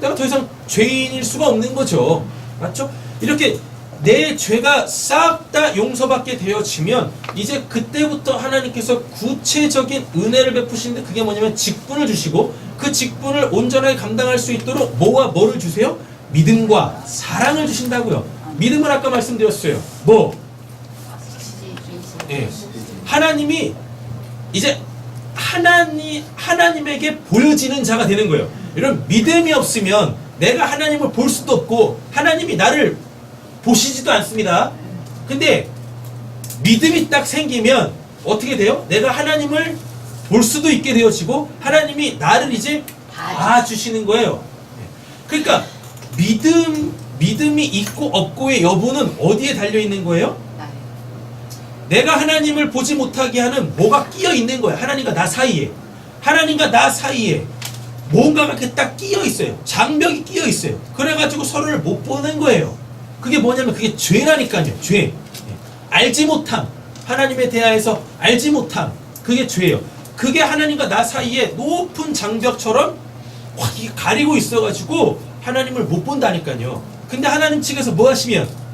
내가 더 이상 죄인일 수가 없는 거죠. 맞죠? 이렇게 내 죄가 싹 다 용서받게 되어지면 이제 그때부터 하나님께서 구체적인 은혜를 베푸시는데 그게 뭐냐면 직분을 주시고 그 직분을 온전하게 감당할 수 있도록 뭐와 뭐를 주세요? 믿음과 사랑을 주신다고요. 믿음은 아까 말씀드렸어요. 뭐? 예. 하나님이 이제 하나님에게 보여지는 자가 되는 거예요. 이런 믿음이 없으면 내가 하나님을 볼 수도 없고 하나님이 나를 보시지도 않습니다. 근데 믿음이 딱 생기면 어떻게 돼요? 내가 하나님을 볼 수도 있게 되어지고 하나님이 나를 이제 봐주시는 거예요. 그러니까 믿음이 있고 없고의 여부는 어디에 달려있는 거예요? 내가 하나님을 보지 못하게 하는 뭐가 끼어 있는 거예요. 하나님과 나 사이에. 하나님과 나 사이에 뭔가가 이렇게 딱 끼어 있어요. 장벽이 끼어 있어요. 그래가지고 서로를 못 보는 거예요. 그게 뭐냐면 그게 죄라니까요. 죄. 알지 못함. 하나님에 대하여서 알지 못함. 그게 죄예요. 그게 하나님과 나 사이에 높은 장벽처럼 확 가리고 있어가지고 하나님을 못 본다니까요. 근데 하나님 측에서 뭐 하시면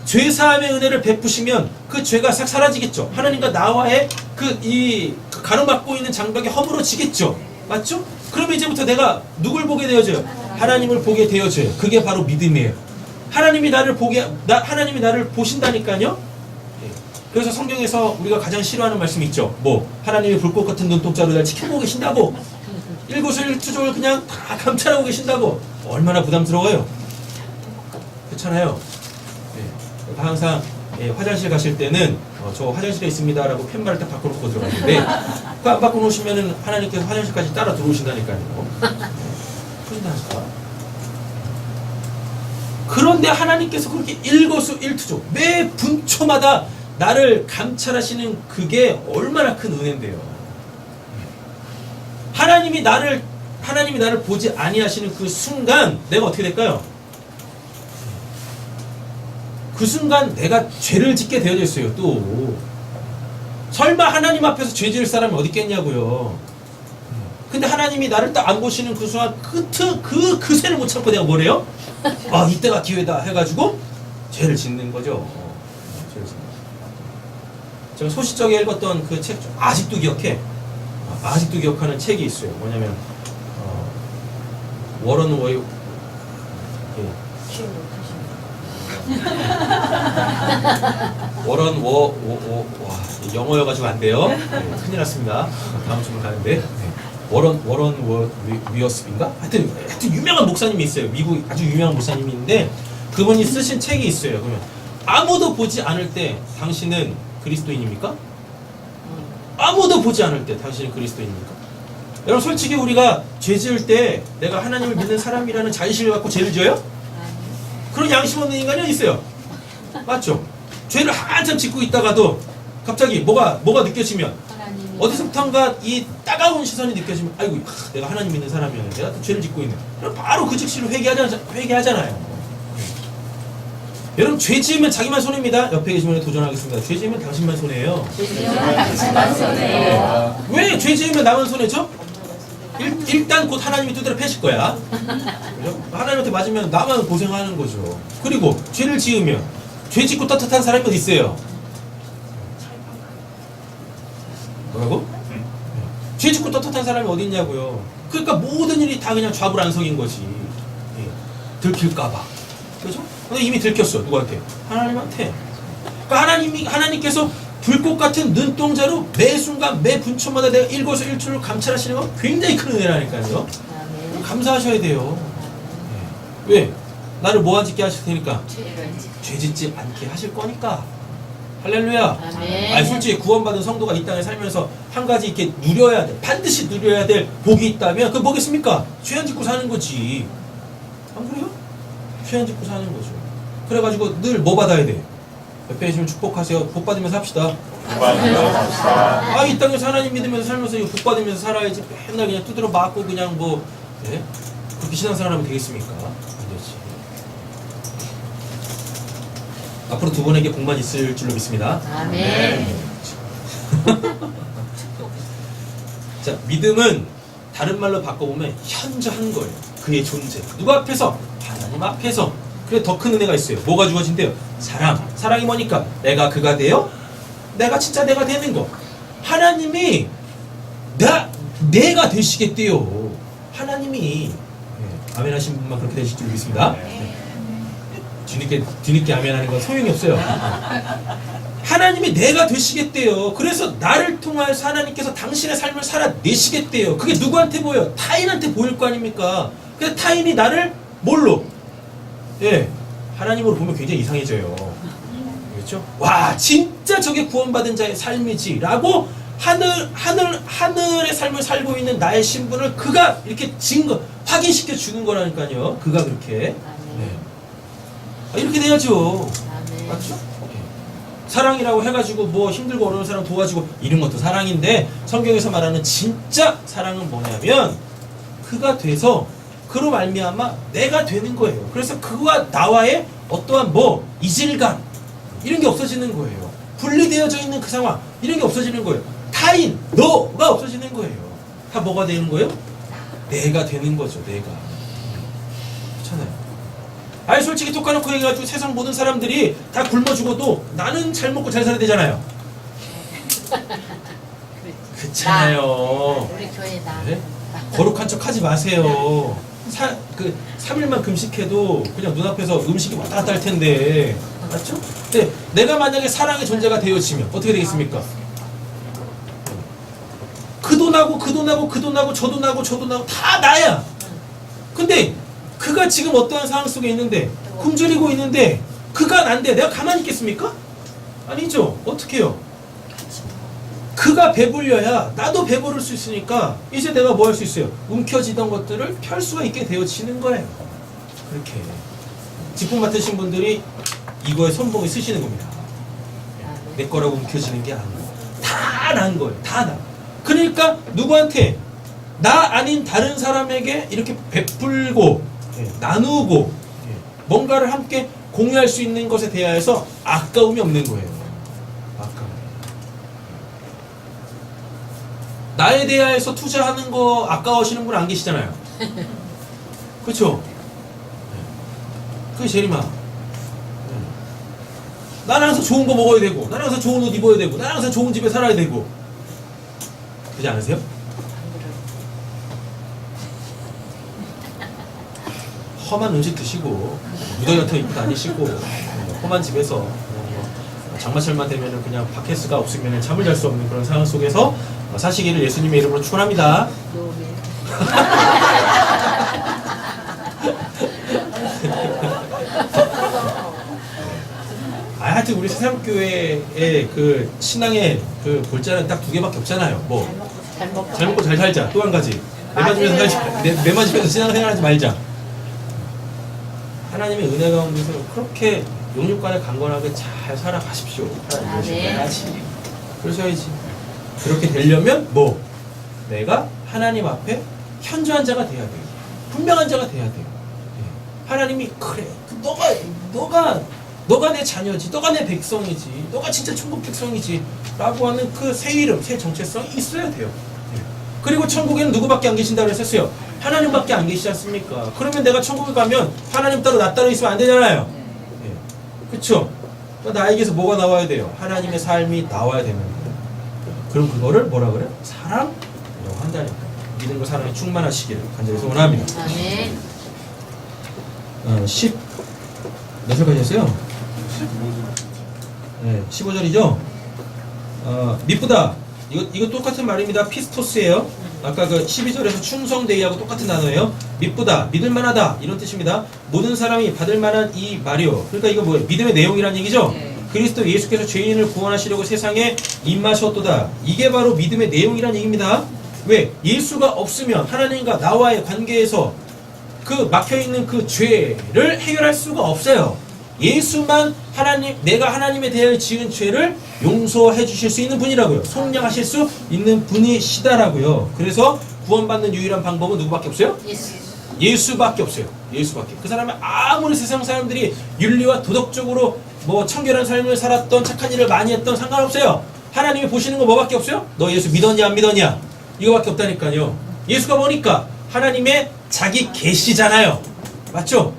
죄사함의 은혜를 베푸시면 그 죄가 싹 사라지겠죠. 하나님과 나와의 그 가로막고 있는 장벽이 허물어지겠죠. 맞죠? 그러면 이제부터 내가 누굴 보게 되어져요? 하나님을 보게 되어져요. 그게 바로 믿음이에요. 하나님이 나를 보신다니까요. 그래서 성경에서 우리가 가장 싫어하는 말씀이 있죠. 뭐 하나님이 불꽃 같은 눈동자로 날 지켜보고 계신다고. 일거수일투족을 그냥 다 감찰하고 계신다고. 얼마나 부담스러워요. 그렇잖아요. 항상 화장실 가실 때는 저 화장실에 있습니다 라고 팻말을 딱 바꿔놓고 들어가는데 그 안 바꿔놓으시면은 하나님께서 화장실까지 따라 들어오신다니까요. 그런다니까. 그런데 하나님께서 그렇게 일거수일투족 매 분초마다 나를 감찰하시는 그게 얼마나 큰 은혜인데요. 하나님이 나를 보지 아니하시는 그 순간 내가 어떻게 될까요? 그 순간 내가 죄를 짓게 되어져 있어요. 또 설마 하나님 앞에서 죄 지을 사람이 어디 있겠냐고요. 근데 하나님이 나를 딱 안 보시는 그 순간 그새를 못 참고 내가 뭐래요? 아, 이때가 기회다 해가지고 죄를 짓는 거죠. 죄를 짓는 거죠. 제가 소시적에 읽었던 그 책 아직도 기억해. 아직도 기억하는 책이 있어요. 뭐냐면 워런 워이 워런 와 영어여가지고 안 돼요. 네, 큰일 났습니다. 다음 주문 가는데 워런 위어스인가? 하여튼 유명한 목사님이 있어요. 미국 아주 유명한 목사님이 있는데 그분이 쓰신 책이 있어요. 그러면 아무도 보지 않을 때 당신은 그리스도인입니까? 아무도 보지 않을 때 당신은 그리스도인입니까? 여러분 솔직히 우리가 죄 지을 때 내가 하나님을 믿는 사람이라는 자의식을 갖고 죄를 지어요? 그런 양심 없는 인간이 어디 있어요? 맞죠? 죄를 한참 짓고 있다가도 갑자기 뭐가 느껴지면 어디서부턴가 이 따가운 시선이 느껴지면 아이고 내가 하나님 믿는 사람이었는데 내가 또 죄를 짓고 있네. 그럼 바로 그 즉시로 회개하잖아요. 여러분 죄 지으면 자기만 손해입니다. 옆에 계신 분에 도전하겠습니다. 죄 지으면 당신만 손해예요. 왜 죄 지으면 나만 손해죠? 일단 곧 하나님이 두드려 패실 거야. 그죠? 하나님한테 맞으면 나만 고생하는 거죠. 그리고 죄를 지으면 죄 짓고 떳떳한 사람이 어디 있어요? 뭐라고? 죄 짓고 떳떳한 사람이 어디 있냐고요. 그러니까 모든 일이 다 그냥 좌불안석인 거지. 들킬까봐. 그죠? 근데 이미 들켰어. 누구한테? 하나님한테. 그러니까 하나님께서 불꽃 같은 눈동자로 매 순간 매 분초마다 내가 일거수일투족을 감찰하시는 건 굉장히 큰 은혜라니까요. 감사하셔야 돼요. 왜? 나를 뭐하짓게 하실 테니까? 죄 짓지 않게 하실 거니까. 할렐루야. 아니 솔직히 구원받은 성도가 이 땅에 살면서 한 가지 이렇게 누려야 돼. 반드시 누려야 될 복이 있다면 그게 뭐겠습니까? 죄 안 짓고 사는 거지. 안 그래요? 죄 안 짓고 사는 거죠. 그래가지고 늘 뭐 받아야 돼? 옆에 계시면 축복하세요. 복 받으면서 합시다. 아, 이 땅에서 하나님 믿으면서 살면서 복 받으면서 살아야지. 맨날 그냥 두드려 맞고 그냥 뭐 그렇게 신앙생활하면 되겠습니까? 안 되지. 앞으로 두 분에게 복만 있을 줄로 믿습니다. 아멘. 자, 믿음은 다른 말로 바꿔보면 현저한 거예요. 그의 존재. 누구 앞에서? 하나님 앞에서. 그래 더 큰 은혜가 있어요. 뭐가 주어진대요? 사랑. 사랑이 뭐니까? 내가 그가 되어 내가 진짜 내가 되는 거. 하나님이 내가 되시겠대요. 하나님이 아멘 하신 분만 그렇게 되실 줄 믿습니다. 뒤늦게 아멘하는 건 소용이 없어요. 하나님이 내가 되시겠대요. 그래서 나를 통하여서 하나님께서 당신의 삶을 살아내시겠대요. 그게 누구한테 보여요? 타인한테 보일 거 아닙니까? 그래서 타인이 나를 뭘로? 하나님으로 보면 굉장히 이상해져요. 그렇죠? 와, 진짜 저게 구원받은 자의 삶이지 라고 하늘의 삶을 살고 있는 나의 신분을 그가 이렇게 확인시켜 주는 거라니까요. 그가 그렇게. 이렇게 돼야죠. 맞죠? 사랑이라고 해가지고 뭐 힘들고 어려운 사람 도와주고 이런 것도 사랑인데, 성경에서 말하는 진짜 사랑은 뭐냐면 그가 돼서 그로 말미암아 내가 되는 거예요. 그래서 그와 나와의 어떠한 이질감 이런 게 없어지는 거예요. 분리되어져 있는 그 상황 이런 게 없어지는 거예요. 타인 너가 없어지는 거예요. 다 뭐가 되는 거예요? 내가 되는 거죠. 내가. 그렇잖아요. 아니 솔직히 톡 까놓고 얘기해가지고 세상 모든 사람들이 다 굶어 죽어도 나는 잘 먹고 잘 살아야 되잖아요. 그렇잖아요. 우리 교회 나. 네? 거룩한 척 하지 마세요. 3일만 금식해도 그냥 눈앞에서 음식이 왔다 갔다 할 텐데. 맞죠? 근데 내가 만약에 사랑의 존재가 되어지면 어떻게 되겠습니까? 그도 나고 저도 나고 다 나야. 근데 그가 지금 어떠한 상황 속에 있는데 굶주리고 있는데 그가 난데 내가 가만히 있겠습니까? 아니죠. 어떻게 해요? 그가 배불려야 나도 배부를 수 있으니까 이제 내가 뭐 할 수 있어요? 움켜쥐던 것들을 펼 수가 있게 되어지는 거예요. 그렇게 직분 맡으신 분들이 이거에 선봉에 쓰시는 겁니다. 내 거라고 움켜쥐는 게 아니고 다 난 거예요. 다 나. 그러니까 누구한테 나 아닌 다른 사람에게 이렇게 베풀고 나누고 뭔가를 함께 공유할 수 있는 것에 대하여서 아까움이 없는 거예요. 아까움. 나에 대하여서 투자하는 거 아까워하시는 분 안 계시잖아요. 그렇죠? 그게 제일 많아. 나는 항상 좋은 거 먹어야 되고, 나는 항상 좋은 옷 입어야 되고, 나는 항상 좋은 집에 살아야 되고. 그렇지 않으세요? 험한 음식 드시고 무더기 같은 거 입고 다니시고 험한 집에서 장마철만 되면은 그냥 바켓스가 없으면 잠을 잘 수 없는 그런 상황 속에서 사시기를 예수님의 이름으로 축원합니다. 하여튼 우리 세상교회의 그 신앙의 그 골자는 딱 2개밖에 없잖아요. 잘 먹고 잘 살자. 또 한 가지. 내 맞으면서 신앙생활하지 말자. 하나님의 은혜 가운데서 그렇게 용육간에 강건하게 잘 살아가십시오. 그러셔야지. 그렇게 되려면 내가 하나님 앞에 현저한 자가 돼야 돼요. 분명한 자가 돼야 돼요. 하나님이 그래. 너가 내 자녀지. 너가 내 백성이지. 너가 진짜 천국 백성이지. 라고 하는 그 새 이름, 새 정체성이 있어야 돼요. 그리고 천국에는 누구밖에 안 계신다고 했었어요? 하나님밖에 안 계시지 않습니까? 그러면 내가 천국에 가면 하나님 따로 나 따로 있으면 안 되잖아요. 그쵸? 나에게서 뭐가 나와야 돼요? 하나님의 삶이 나와야 되는 거예요. 그럼 그거를 뭐라 그래요? 사랑이라고 한다니까. 믿음과 사랑에 충만하시기를 간절히 소원합니다. 아멘. 몇 절까지 했어요? 15절이죠? 미쁘다. 이거 똑같은 말입니다. 피스토스예요. 아까 그 12절에서 충성되이하고 똑같은 단어예요. 미쁘다, 믿을만하다 이런 뜻입니다. 모든 사람이 받을만한 이 말이요. 그러니까 이거 뭐예요? 믿음의 내용이라는 얘기죠. 그리스도 예수께서 죄인을 구원하시려고 세상에 임하셨도다. 이게 바로 믿음의 내용이라는 얘기입니다. 왜? 예수가 없으면 하나님과 나와의 관계에서 그 막혀있는 그 죄를 해결할 수가 없어요. 예수만 내가 하나님에 대하여 지은 죄를 용서해 주실 수 있는 분이라고요. 속량하실 수 있는 분이시다라고요. 그래서 구원받는 유일한 방법은 누구밖에 없어요? 예수밖에 없어요. 예수밖에. 그 사람은 아무리 세상 사람들이 윤리와 도덕적으로 청결한 삶을 살았던 착한 일을 많이 했던 상관없어요. 하나님이 보시는 거 뭐밖에 없어요? 너 예수 믿었냐 안 믿었냐? 이거밖에 없다니까요. 예수가 뭐니까? 하나님의 자기 계시잖아요. 맞죠?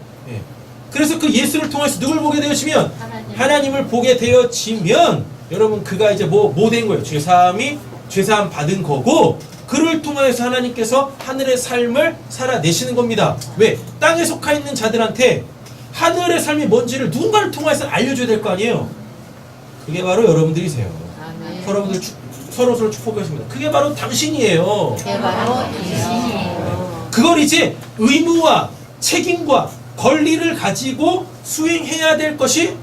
그래서 그 예수를 통해서 누굴 보게 되어지면 하나님을 보게 되어지면 여러분 그가 이제 뭐 된 거예요? 죄사함 받은 거고 그를 통하여서 하나님께서 하늘의 삶을 살아내시는 겁니다. 왜? 땅에 속하 있는 자들한테 하늘의 삶이 뭔지를 누군가를 통해서 알려줘야 될 거 아니에요. 그게 바로 여러분들이세요. 서로 축복하십니다. 그게 바로 당신이에요. 그게 바로 당신이에요. 그걸 이제 의무와 책임과 권리를 가지고 수행해야 될 것이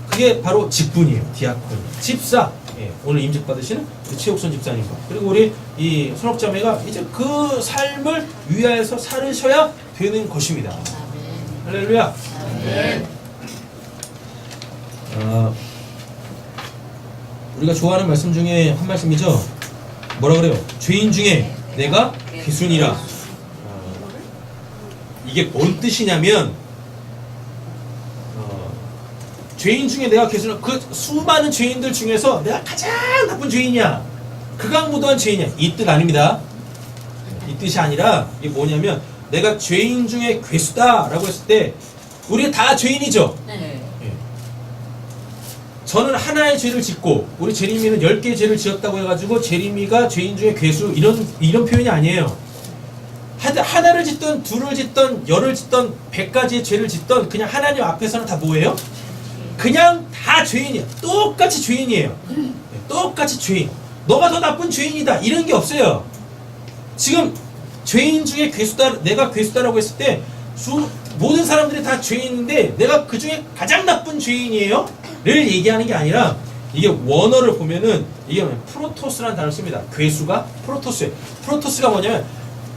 그게 바로 직분이에요. 디아콘, 집사. 예, 오늘 임직 받으시는 우리 최옥선 집사님과 그리고 우리 이 손옥자매가 이제 그 삶을 위하여서 살으셔야 되는 것입니다. 할렐루야. 우리가 좋아하는 말씀 중에 한 말씀이죠. 뭐라 그래요? 죄인 중에 내가 괴순이라. 이게 뭔 뜻이냐면 죄인 중에 내가 괴순이라. 그 수많은 죄인들 중에서 내가 가장 나쁜 죄인이야. 극악무도한 죄인이야. 이 뜻 아닙니다. 이 뜻이 아니라 이게 뭐냐면 내가 죄인 중에 괴수다라고 했을 때 우리 다 죄인이죠. 네. 저는 하나의 죄를 짓고 우리 제리미는 10개의 죄를 지었다고 해가지고 제리미가 죄인 중에 괴수 이런 표현이 아니에요. 하나를 짓던 둘을 짓던 열을 짓던 100가지의 죄를 짓던 그냥 하나님 앞에서는 다 뭐예요? 그냥 다 죄인이야. 똑같이 죄인이에요. 똑같이 죄인. 너가 더 나쁜 죄인이다 이런 게 없어요. 지금 죄인 중에 괴수다, 내가 괴수다라고 했을 때 모든 사람들이 다 죄인인데 내가 그 중에 가장 나쁜 죄인이에요? 를 얘기하는 게 아니라 이게 원어를 보면은 이게 프로토스라는 단어를 씁니다. 괴수가 프로토스예요. 프로토스가 뭐냐면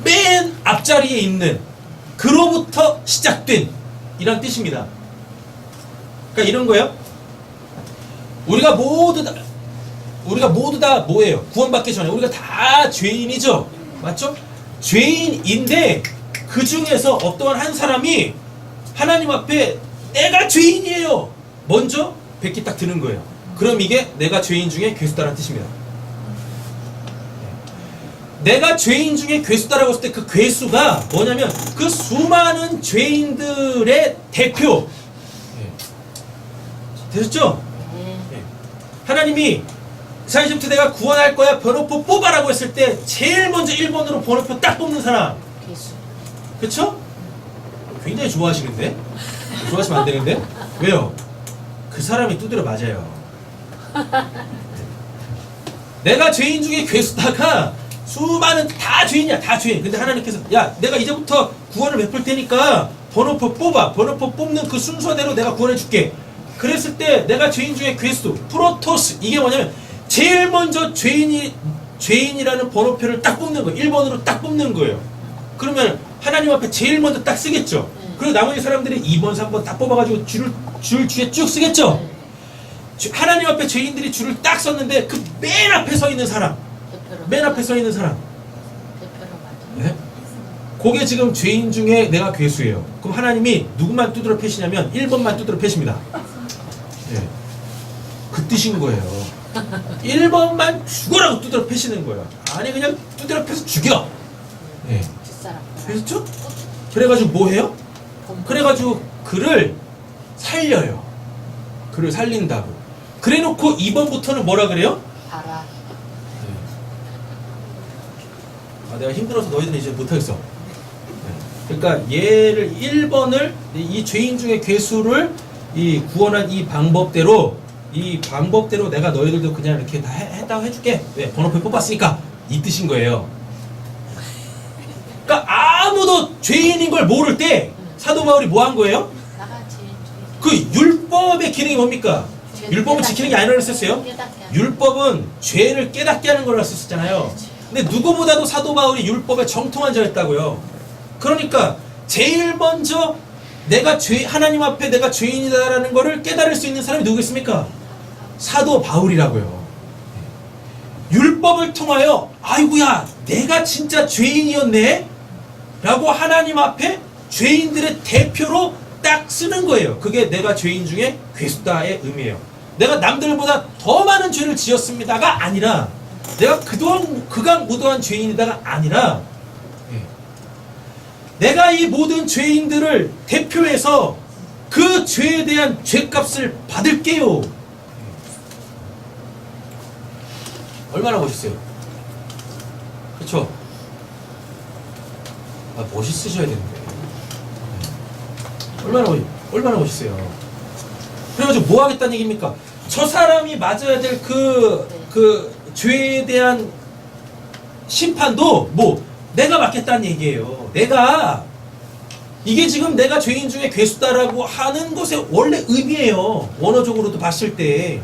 맨 앞자리에 있는 그로부터 시작된 이란 뜻입니다. 그러니까 이런 거예요. 우리가 모두 다 뭐예요? 구원받기 전에 우리가 다 죄인이죠. 맞죠? 죄인인데 그 중에서 어떠한 한 사람이 하나님 앞에 내가 죄인이에요. 먼저 뱉기 딱 드는 거예요. 그럼 이게 내가 죄인 중에 괴수다라는 뜻입니다. 내가 죄인 중에 괴수다라고 했을 때 그 괴수가 뭐냐면 그 수많은 죄인들의 대표. 되셨죠? 하나님이 자 이제부터 내가 구원할 거야 번호표 뽑아라고 했을 때 제일 먼저 1번으로 번호표 딱 뽑는 사람. 그쵸? 굉장히 좋아하시는데? 좋아하시면 안 되는데? 왜요? 그 사람이 두드려 맞아요. 내가 죄인 중에 괴수다가 수많은 다 죄인이야. 다 죄인. 근데 하나님께서 야 내가 이제부터 구원을 베풀 테니까 번호표 뽑아. 번호표 뽑는 그 순서대로 내가 구원해 줄게. 그랬을 때 내가 죄인 중에 괴수 프로토스 이게 뭐냐면 제일 먼저 죄인이라는 번호표를 딱 뽑는 거예요. 1번으로 딱 뽑는 거예요. 그러면 하나님 앞에 제일 먼저 딱 쓰겠죠. 그리고 나머지 사람들이 2번, 3번 다 뽑아가지고 줄 뒤에 쭉 쓰겠죠. 하나님 앞에 죄인들이 줄을 딱 썼는데 그 맨 앞에 서 있는 사람, 맨 앞에 서 있는 사람, 네? 그게 지금 죄인 중에 내가 괴수예요. 그럼 하나님이 누구만 두드려 패시냐면 1번만 두드려 패십니다. 네. 그 뜻인 거예요. 1번만 죽어라고 두드려 패시는 거예요. 아니 그냥 두드려 패서 죽여. 네. 그렇죠? 그래가지고 뭐 해요? 그래가지고 그를 살려요. 그를 살린다고. 그래놓고 2번부터는 뭐라 그래요? 알아. 내가 힘들어서 너희들은 이제 못하겠어. 그러니까 얘를 1번을 이 죄인 중에 괴수를 이 구원한 이 방법대로 내가 너희들도 그냥 이렇게 다 했다고 해줄게. 왜? 번호표 뽑았으니까 이 뜻인 거예요. 그러니까 아무도 죄인인 걸 모를 때 사도 바울이 뭐 한 거예요? 그 율법의 기능이 뭡니까? 율법은 지키는 게 아니라고 했었어요. 율법은 죄를 깨닫게 하는 거라고 했었잖아요. 근데 누구보다도 사도 바울이 율법에 정통한 자였다고요. 그러니까 제일 먼저 하나님 앞에 내가 죄인이다라는 거를 깨달을 수 있는 사람이 누구겠습니까? 사도 바울이라고요. 율법을 통하여 아이고야 내가 진짜 죄인이었네 라고 하나님 앞에 죄인들의 대표로 딱 쓰는 거예요. 그게 내가 죄인 중에 괴수다의 의미예요. 내가 남들보다 더 많은 죄를 지었습니다가 아니라 내가 그동안 극악무도한 죄인이다가 아니라 내가 이 모든 죄인들을 대표해서 그 죄에 대한 죄값을 받을게요. 얼마나 멋있어요. 그렇죠? 아, 멋있으셔야 되는데. 얼마나 멋있어요. 그래가지고 뭐 하겠다는 얘기입니까? 저 사람이 맞아야 될 그 죄에 대한 심판도 뭐 내가 맡겠다는 얘기예요. 이게 지금 내가 죄인 중에 괴수다라고 하는 것의 원래 의미예요. 원어적으로도 봤을 때.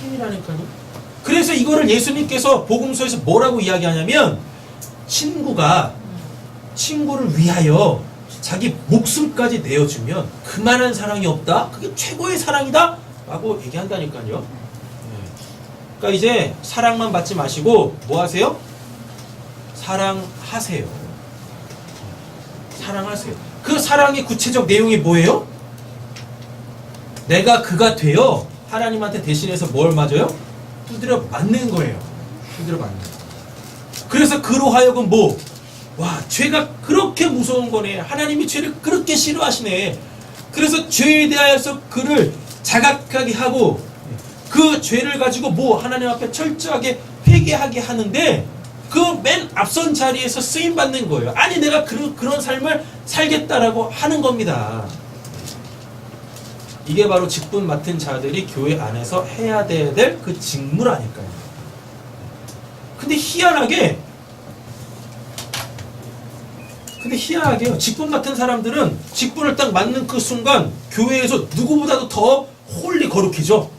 큰일이라니까요. 그래서 이거를 예수님께서 복음서에서 뭐라고 이야기하냐면 친구를 위하여 자기 목숨까지 내어주면 그만한 사랑이 없다. 그게 최고의 사랑이다. 라고 얘기한다니까요. 그러니까 이제 사랑만 받지 마시고 뭐 하세요? 사랑하세요. 사랑하세요. 그 사랑의 구체적 내용이 뭐예요? 내가 그가 되어 하나님한테 대신해서 뭘 맞아요? 두드려 맞는 거예요. 두드려 맞는 거. 그래서 그로 하여금 뭐? 와, 죄가 그렇게 무서운 거네. 하나님이 죄를 그렇게 싫어하시네. 그래서 죄에 대하여서 그를 자각하게 하고 그 죄를 가지고 뭐 하나님 앞에 철저하게 회개하게 하는데 그 맨 앞선 자리에서 쓰임 받는 거예요. 아니 내가 그런 삶을 살겠다라고 하는 겁니다. 이게 바로 직분 맡은 자들이 교회 안에서 해야 될 그 직무 아닐까요? 근데 희한하게요. 직분 맡은 사람들은 직분을 딱 맡는 그 순간 교회에서 누구보다도 더 홀리 거룩해져.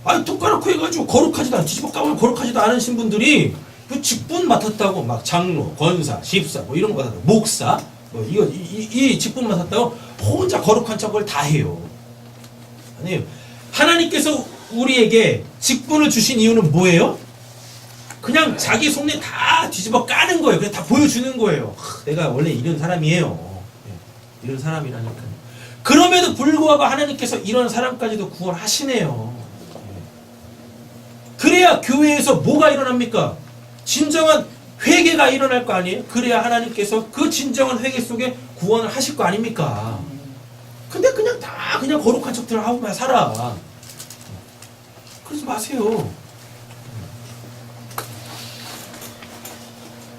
아니 똑같고 해가지고 거룩하지도 않고 뒤집어 까보면 거룩하지도 않으신 분들이 그 직분 맡았다고 막 장로, 권사, 집사 뭐 이런 거 맡았다고 목사 뭐 이 직분 맡았다고 혼자 거룩한 척을 다 해요. 아니에요. 하나님께서 우리에게 직분을 주신 이유는 뭐예요? 그냥 자기 속내 다 뒤집어 까는 거예요. 그냥 다 보여주는 거예요. 내가 원래 이런 사람이에요. 이런 사람이라니까요. 그럼에도 불구하고 하나님께서 이런 사람까지도 구원하시네요. 그래야 교회에서 뭐가 일어납니까? 진정한 회개가 일어날 거 아니에요? 그래야 하나님께서 그 진정한 회개 속에 구원을 하실 거 아닙니까? 근데 그냥 다 그냥 거룩한 척들 하고만 살아. 그러지 마세요.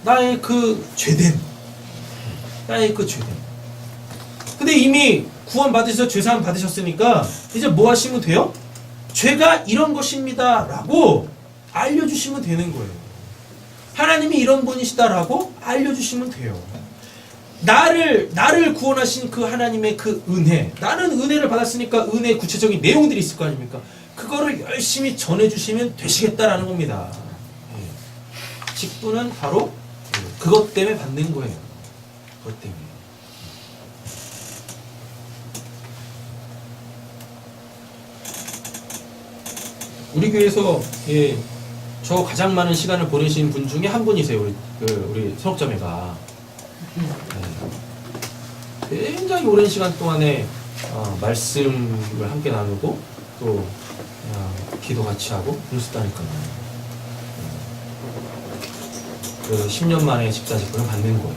나의 그 죄됨. 근데 이미 구원 받으셔서 죄사함 받으셨으니까 이제 뭐 하시면 돼요? 죄가 이런 것입니다 라고 알려주시면 되는 거예요. 하나님이 이런 분이시다라고 알려주시면 돼요. 나를 구원하신 그 하나님의 그 은혜, 나는 은혜를 받았으니까 은혜의 구체적인 내용들이 있을 거 아닙니까? 그거를 열심히 전해주시면 되시겠다라는 겁니다. 직분은 바로 그것 때문에 받는 거예요. 그것 때문에. 우리 교회에서 저 가장 많은 시간을 보내신 분 중에 한 분이세요. 우리 선옥자매가 굉장히 오랜 시간 동안에 말씀을 함께 나누고 또 기도 같이 하고 그랬었다니까요. 그 10년 만에 집사 직분을 받는 거예요.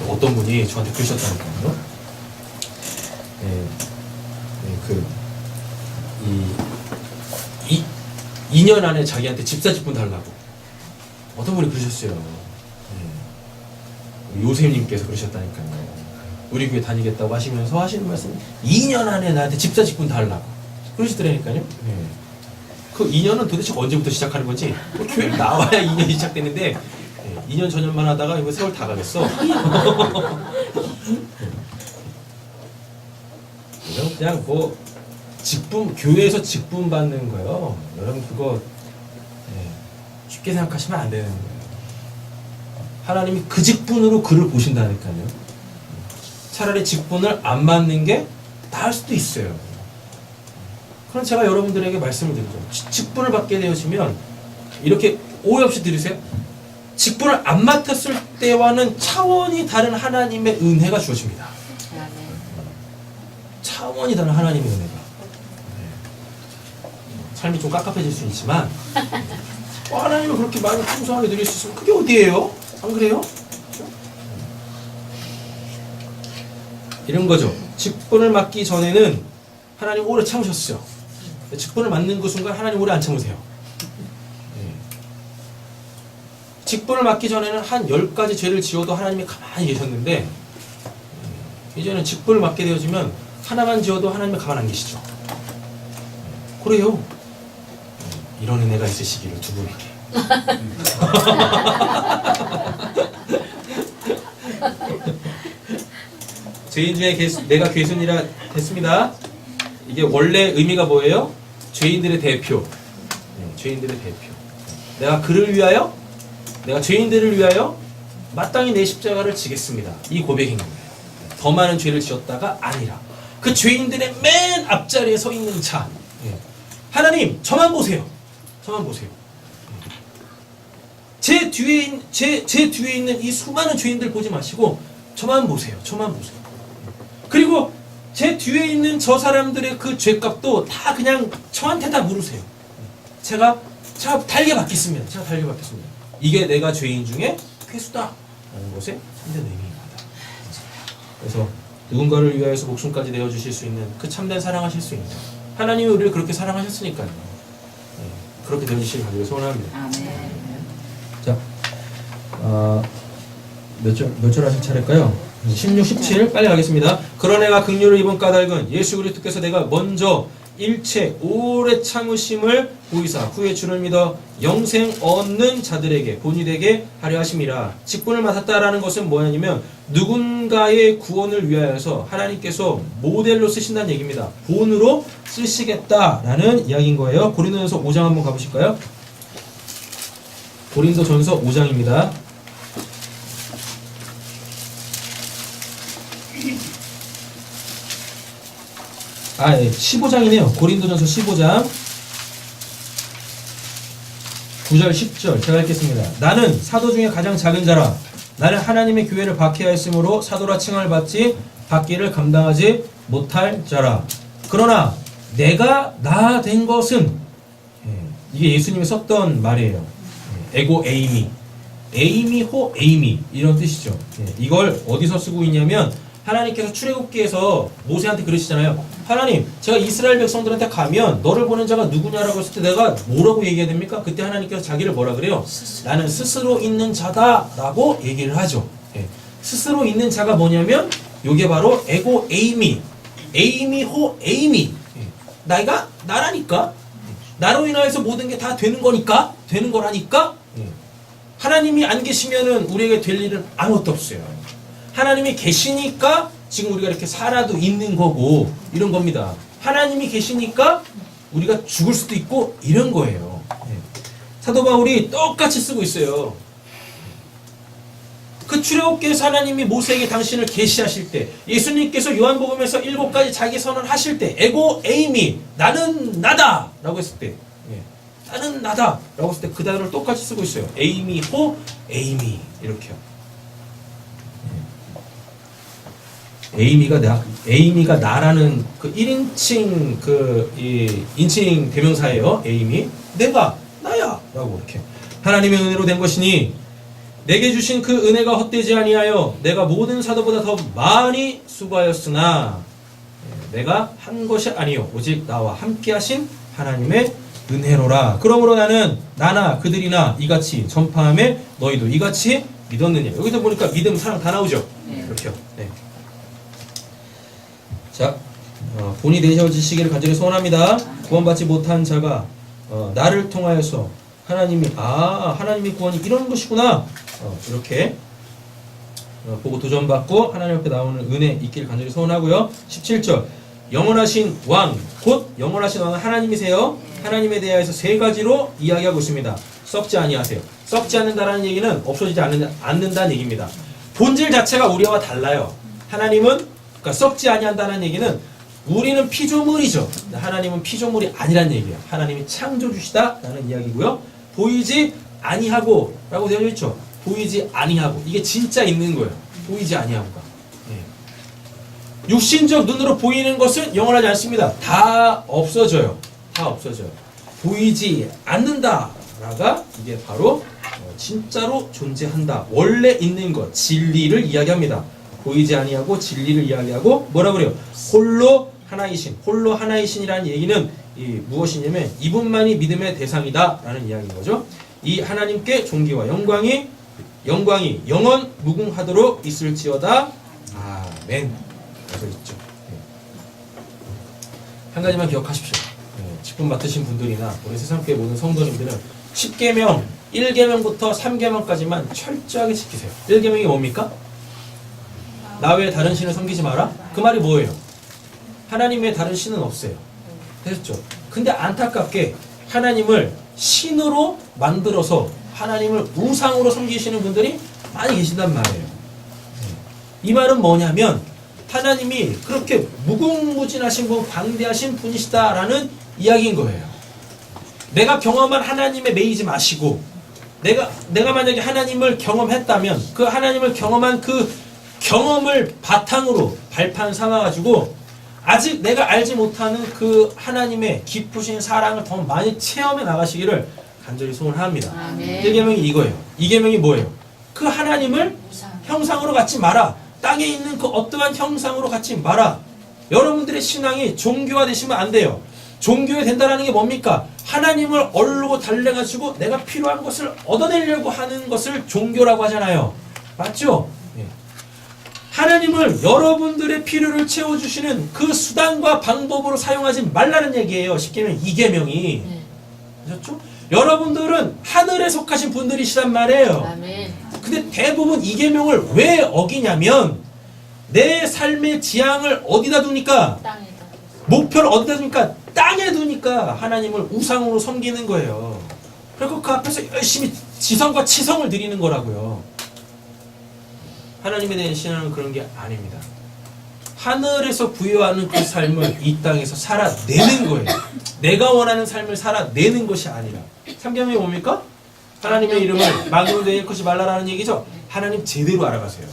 어떤 분이 저한테 그러셨다니까요. 이 2년 안에 자기한테 집사 직분 달라고 어떤 분이 그러셨어요. 요셉님께서 그러셨다니까요. 우리 교회 다니겠다고 하시면서 하시는 말씀 2년 안에 나한테 집사 직분 달라고 그러시더라니까요. 그 2년은 도대체 언제부터 시작하는 건지 교회를 나와야 2년이 시작되는데 2년 전년만 하다가 이거 세월 다 가겠어. 그냥 뭐 직분, 교회에서 직분 받는 거요. 여러분 그거 쉽게 생각하시면 안 되는 거예요. 하나님이 그 직분으로 그를 보신다니까요. 차라리 직분을 안 받는 게 나을 수도 있어요. 그럼 제가 여러분들에게 말씀을 드리죠. 직분을 받게 되어지면 이렇게 오해 없이 들으세요. 직분을 안 맡았을 때와는 차원이 다른 하나님의 은혜가 주어집니다. 차원이 다른 하나님의 은혜가. 삶이 좀 깝깝해질 수 있지만 하나님을 그렇게 많이 풍성하게 누릴 수 있으면 그게 어디예요? 안 그래요? 이런 거죠. 직분을 맡기 전에는 하나님 오래 참으셨어요. 직분을 맡는 그 순간 하나님 오래 안 참으세요. 직분을 맡기 전에는 한 10가지 죄를 지어도 하나님이 가만히 계셨는데 이제는 직분을 맡게 되어지면 하나만 지어도 하나님이 가만 안 계시죠. 그래요. 이런 은혜가 있으시기를 두 분에게. 죄인 중에 내가 괴순이라 했습니다. 이게 원래 의미가 뭐예요? 죄인들의 대표. 죄인들의 대표. 내가 그를 위하여, 내가 죄인들을 위하여 마땅히 내 십자가를 지겠습니다. 이 고백인 거예요. 더 많은 죄를 지었다가 아니라 그 죄인들의 맨 앞자리에 서 있는 자. 하나님, 저만 보세요. 저만 보세요. 제 뒤에 있는 이 수많은 죄인들 보지 마시고 저만 보세요. 저만 보세요. 그리고 제 뒤에 있는 저 사람들의 그 죄값도 다 그냥 저한테 다 물으세요. 제가 달게 받겠습니다. 제가 달게 받겠습니다. 이게 내가 죄인 중에 괴수다 라는 것에 참된 의미입니다. 그래서 누군가를 위하여서 목숨까지 내어주실 수 있는 그 참된 사랑하실 수 있는 하나님이 우리를 그렇게 사랑하셨으니까요. 그렇게 되어주시길 간절히 소원합니다. 자, 몇 절 하실 차례일까요? 16, 17 빨리 가겠습니다. 그런 애가 긍휼을 입은 까닭은 예수 그리스도께서 내가 먼저 일체 오래 참으심을 보이사 후에 주를 믿어 영생 얻는 자들에게 본이 되게 하려 하심이라. 직분을 맡았다라는 것은 뭐냐면 누군가의 구원을 위하여서 하나님께서 모델로 쓰신다는 얘기입니다. 본으로 쓰시겠다라는 이야기인 거예요. 고린도전서 5장 한번 가보실까요? 고린도전서 5장입니다. 예, 15장이네요. 고린도전서 15장 9절 10절 제가 읽겠습니다. 나는 사도 중에 가장 작은 자라. 나는 하나님의 교회를 박해하였으므로 사도라 칭함을 받기를 감당하지 못할 자라. 그러나 내가 나 된 것은 이게 예수님이 썼던 말이에요. 에고 에이미, 에이미 호 에이미 이런 뜻이죠. 이걸 어디서 쓰고 있냐면 하나님께서 출애굽기에서 모세한테 그러시잖아요. 하나님, 제가 이스라엘 백성들한테 가면 너를 보낸 자가 누구냐라고 했을 때 내가 뭐라고 얘기해야 됩니까? 그때 하나님께서 자기를 뭐라 그래요? 나는 스스로 있는 자다라고 얘기를 하죠. 스스로 있는 자가 뭐냐면 요게 바로 에고 에이미, 에이미 호 에이미. 내가 나라니까, 나로 인하여서 모든 게 다 되는 거니까, 되는 거라니까. 하나님이 안 계시면은 우리에게 될 일은 아무것도 없어요. 하나님이 계시니까 지금 우리가 이렇게 살아도 있는 거고 이런 겁니다. 하나님이 계시니까 우리가 죽을 수도 있고 이런 거예요. 사도 바울이 똑같이 쓰고 있어요. 그 출애굽기에서 하나님이 모세에게 당신을 계시하실 때, 예수님께서 요한복음에서 7가지 자기 선언을 하실 때 에고 에이미, 나는 나다 라고 했을 때, 나는 나다 라고 했을 때 그 단어를 똑같이 쓰고 있어요. 에이미 호 에이미 이렇게요. 에이미가 나라는 그 1인칭 인칭 대명사예요. 에이미. 내가 나야 라고 이렇게. 하나님의 은혜로 된 것이니 내게 주신 그 은혜가 헛되지 아니하여 내가 모든 사도보다 더 많이 수고하였으나 내가 한 것이 아니요 오직 나와 함께 하신 하나님의 은혜로라. 그러므로 나는 나나 그들이나 이같이 전파함에 너희도 이같이 믿었느냐. 여기서 보니까 믿음, 사랑 다 나오죠. 이렇게요. 자, 본이 되셔지시기를 간절히 소원합니다. 구원받지 못한 자가 나를 통하여서 하나님이 구원이 이런 것이구나 이렇게 보고 도전받고 하나님 앞에 나오는 은혜 있기를 간절히 소원하고요. 17절 영원하신 왕, 곧 영원하신 왕은 하나님이세요. 하나님에 대하여서 3가지로 이야기하고 있습니다. 썩지 아니하세요. 썩지 않는다라는 얘기는 없어지지 않는다는 얘기입니다. 본질 자체가 우리와 달라요. 하나님은 그러니까 썩지 아니한다는 얘기는 우리는 피조물이죠. 하나님은 피조물이 아니란 얘기예요. 하나님이 창조주시다라는 이야기고요. 보이지 아니하고 라고 되어 있죠. 보이지 아니하고. 이게 진짜 있는 거예요. 보이지 아니하고가. 육신적 눈으로 보이는 것은 영원하지 않습니다. 다 없어져요. 다 없어져요. 보이지 않는다라가 이게 바로 진짜로 존재한다. 원래 있는 것, 진리를 이야기합니다. 보이지 아니하고 진리를 이야기하고 뭐라 그래요? 홀로 하나이신. 홀로 하나이신이라는 얘기는 이 무엇이냐면 이분만이 믿음의 대상이다라는 이야기인 거죠. 이 하나님께 존귀와 영광이 영원 무궁하도록 있을지어다. 아멘. 그래서 있죠. 한 가지만 기억하십시오. 직분 맡으신 분들이나 우리 세상교회 모든 성도님들은 10계명 1계명부터 3계명까지만 철저하게 지키세요. 1계명이 뭡니까? 나 외에 다른 신을 섬기지 마라? 그 말이 뭐예요? 하나님 외에 다른 신은 없어요. 됐죠? 근데 안타깝게 하나님을 신으로 만들어서 하나님을 우상으로 섬기시는 분들이 많이 계신단 말이에요. 이 말은 뭐냐면 하나님이 그렇게 무궁무진하신 분, 광대하신 분이시다라는 이야기인 거예요. 내가 경험한 하나님에 매이지 마시고 내가 만약에 하나님을 경험했다면 그 하나님을 경험한 그 경험을 바탕으로 발판 삼아가지고 아직 내가 알지 못하는 그 하나님의 깊으신 사랑을 더 많이 체험해 나가시기를 간절히 소원합니다. 아멘. 1계명이 이거예요. 2계명이 뭐예요? 그 하나님을 형상으로 갖지 마라. 땅에 있는 그 어떠한 형상으로 갖지 마라. 여러분들의 신앙이 종교화되시면 안 돼요. 종교화 된다는 게 뭡니까? 하나님을 얼르고 달래가지고 내가 필요한 것을 얻어내려고 하는 것을 종교라고 하잖아요. 맞죠? 예. 하나님을 여러분들의 필요를 채워주시는 그 수단과 방법으로 사용하지 말라는 얘기예요. 10계명 2계명이. 그렇죠? 여러분들은 하늘에 속하신 분들이시단 말이에요. 아멘. 근데 대부분 2계명을 왜 어기냐면 내 삶의 지향을 어디다 두니까? 땅에다. 목표를 어디다 두니까? 땅에 두니까 하나님을 우상으로 섬기는 거예요. 그리고 그 앞에서 열심히 지성과 치성을 드리는 거라고요. 하나님에 대한 신앙은 그런 게 아닙니다. 하늘에서 부여하는 그 삶을 이 땅에서 살아내는 거예요. 내가 원하는 삶을 살아내는 것이 아니라. 3계명이 뭡니까? 하나님의 이름을 망령되이 일컫지 말라라는 얘기죠. 하나님 제대로 알아가세요.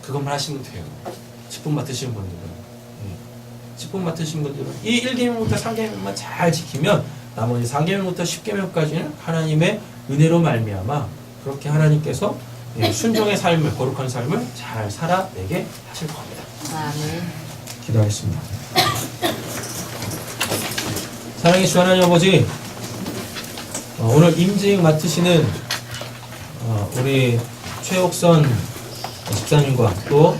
그것만 하시면 돼요. 직분 맡으시는 분들은. 직분 맡으신 분들은 이 1계명부터 3계명만 잘 지키면 나머지 4계명부터 10계명까지는 하나님의 은혜로 말미암아 그렇게 하나님께서 순종의 삶을, 거룩한 삶을 잘 살아내게 하실 겁니다. 아멘. 기도하겠습니다. 사랑의 주 하나님 아버지, 오늘 임직 맡으시는 우리 최옥선 집사님과 또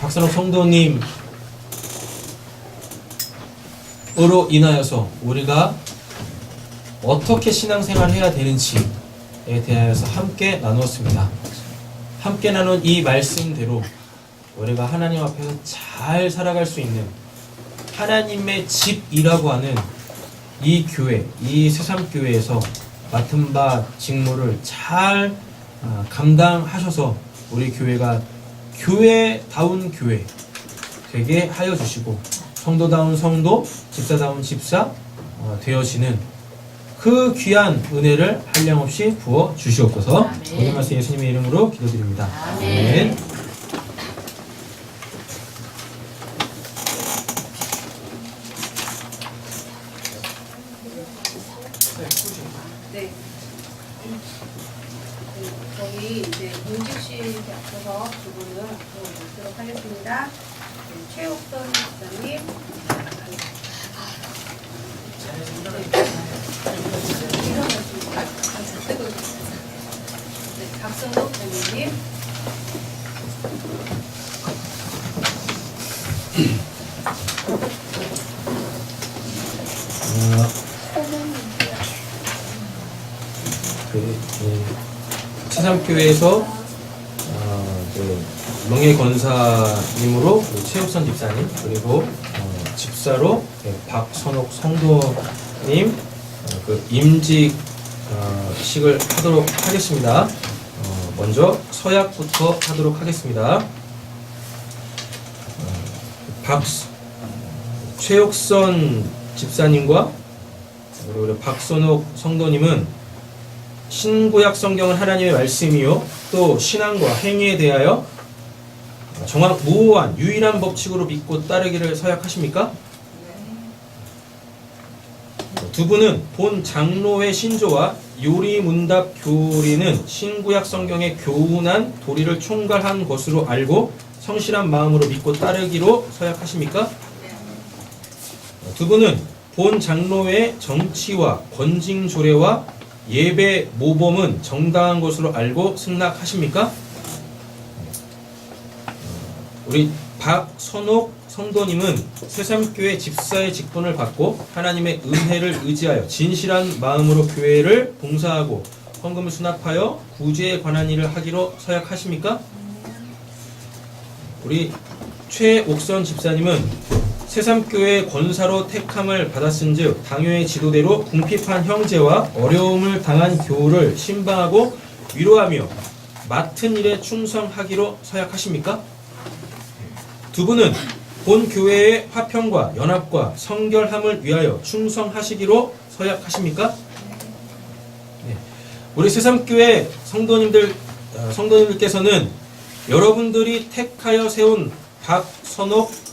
박선옥 성도님으로 인하여서 우리가 어떻게 신앙생활을 해야 되는지에 대하여서 함께 나누었습니다. 함께 나눈 이 말씀대로 우리가 하나님 앞에서 잘 살아갈 수 있는 하나님의 집이라고 하는 이 교회, 이 새삼교회에서 맡은 바 직무를 잘 감당하셔서 우리 교회가 교회다운 교회 되게 하여 주시고 성도다운 성도, 집사다운 집사 되어지는 그 귀한 은혜를 한량없이 부어 주시옵소서. 모든 말씀 예수님의 이름으로 기도드립니다. 아멘. 네. 저희 이제 문직식에 앞서서 두 분을 앞으로 모시도록 하겠습니다. 네, 최옥선 집사님. 네, 박선옥 장로님. 새삼교회에서 명예권사님으로 최옥선 집사님, 그리고 집사로 박선옥 성도님 임직식을 하도록 하겠습니다. 먼저 서약부터 하도록 하겠습니다. 최옥선 집사님과 그리고 박선옥 성도님은 신구약 성경은 하나님의 말씀이요 또 신앙과 행위에 대하여 정확 무오한 유일한 법칙으로 믿고 따르기를 서약하십니까? 두 분은 본 장로의 신조와 요리문답 교리는 신구약 성경의 교훈한 도리를 총괄한 것으로 알고 성실한 마음으로 믿고 따르기로 서약하십니까? 두 분은 본 장로의 정치와 권징 조례와 예배 모범은 정당한 것으로 알고 승낙하십니까? 우리 박선옥 성도님은 새삼교회 집사의 직분을 받고 하나님의 은혜를 의지하여 진실한 마음으로 교회를 봉사하고 헌금을 수납하여 구제에 관한 일을 하기로 서약하십니까? 우리 최옥선 집사님은 새삼교회 권사로 택함을 받았은즉 당회의 지도대로 궁핍한 형제와 어려움을 당한 교우를 신방하고 위로하며 맡은 일에 충성하기로 서약하십니까? 두 분은 본 교회의 화평과 연합과 성결함을 위하여 충성하시기로 서약하십니까? 네. 우리 새삼교회 성도님들께서는 여러분들이 택하여 세운 박선옥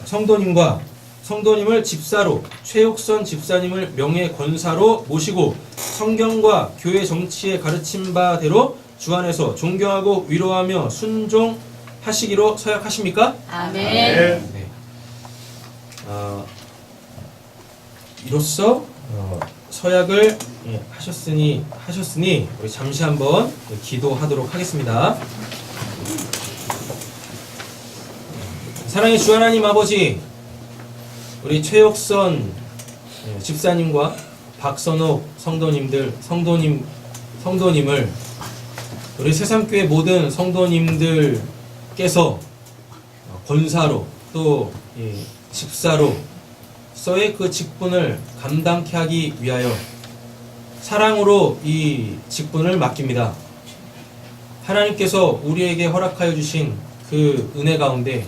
성도님과 성도님을 집사로 최옥선 집사님을 명예 권사로 모시고 성경과 교회 정치의 가르침 바대로 주 안에서 존경하고 위로하며 순종하시기로 서약하십니까? 아멘. 네. 이로써 서약을 하셨으니 우리 잠시 한번 기도하도록 하겠습니다. 사랑의 주 하나님 아버지, 우리 최옥선 집사님과 박선옥 성도님을 우리 새삼교회 모든 성도님들께서 권사로 또 집사로서의 그 직분을 감당케 하기 위하여 사랑으로 이 직분을 맡깁니다. 하나님께서 우리에게 허락하여 주신 그 은혜 가운데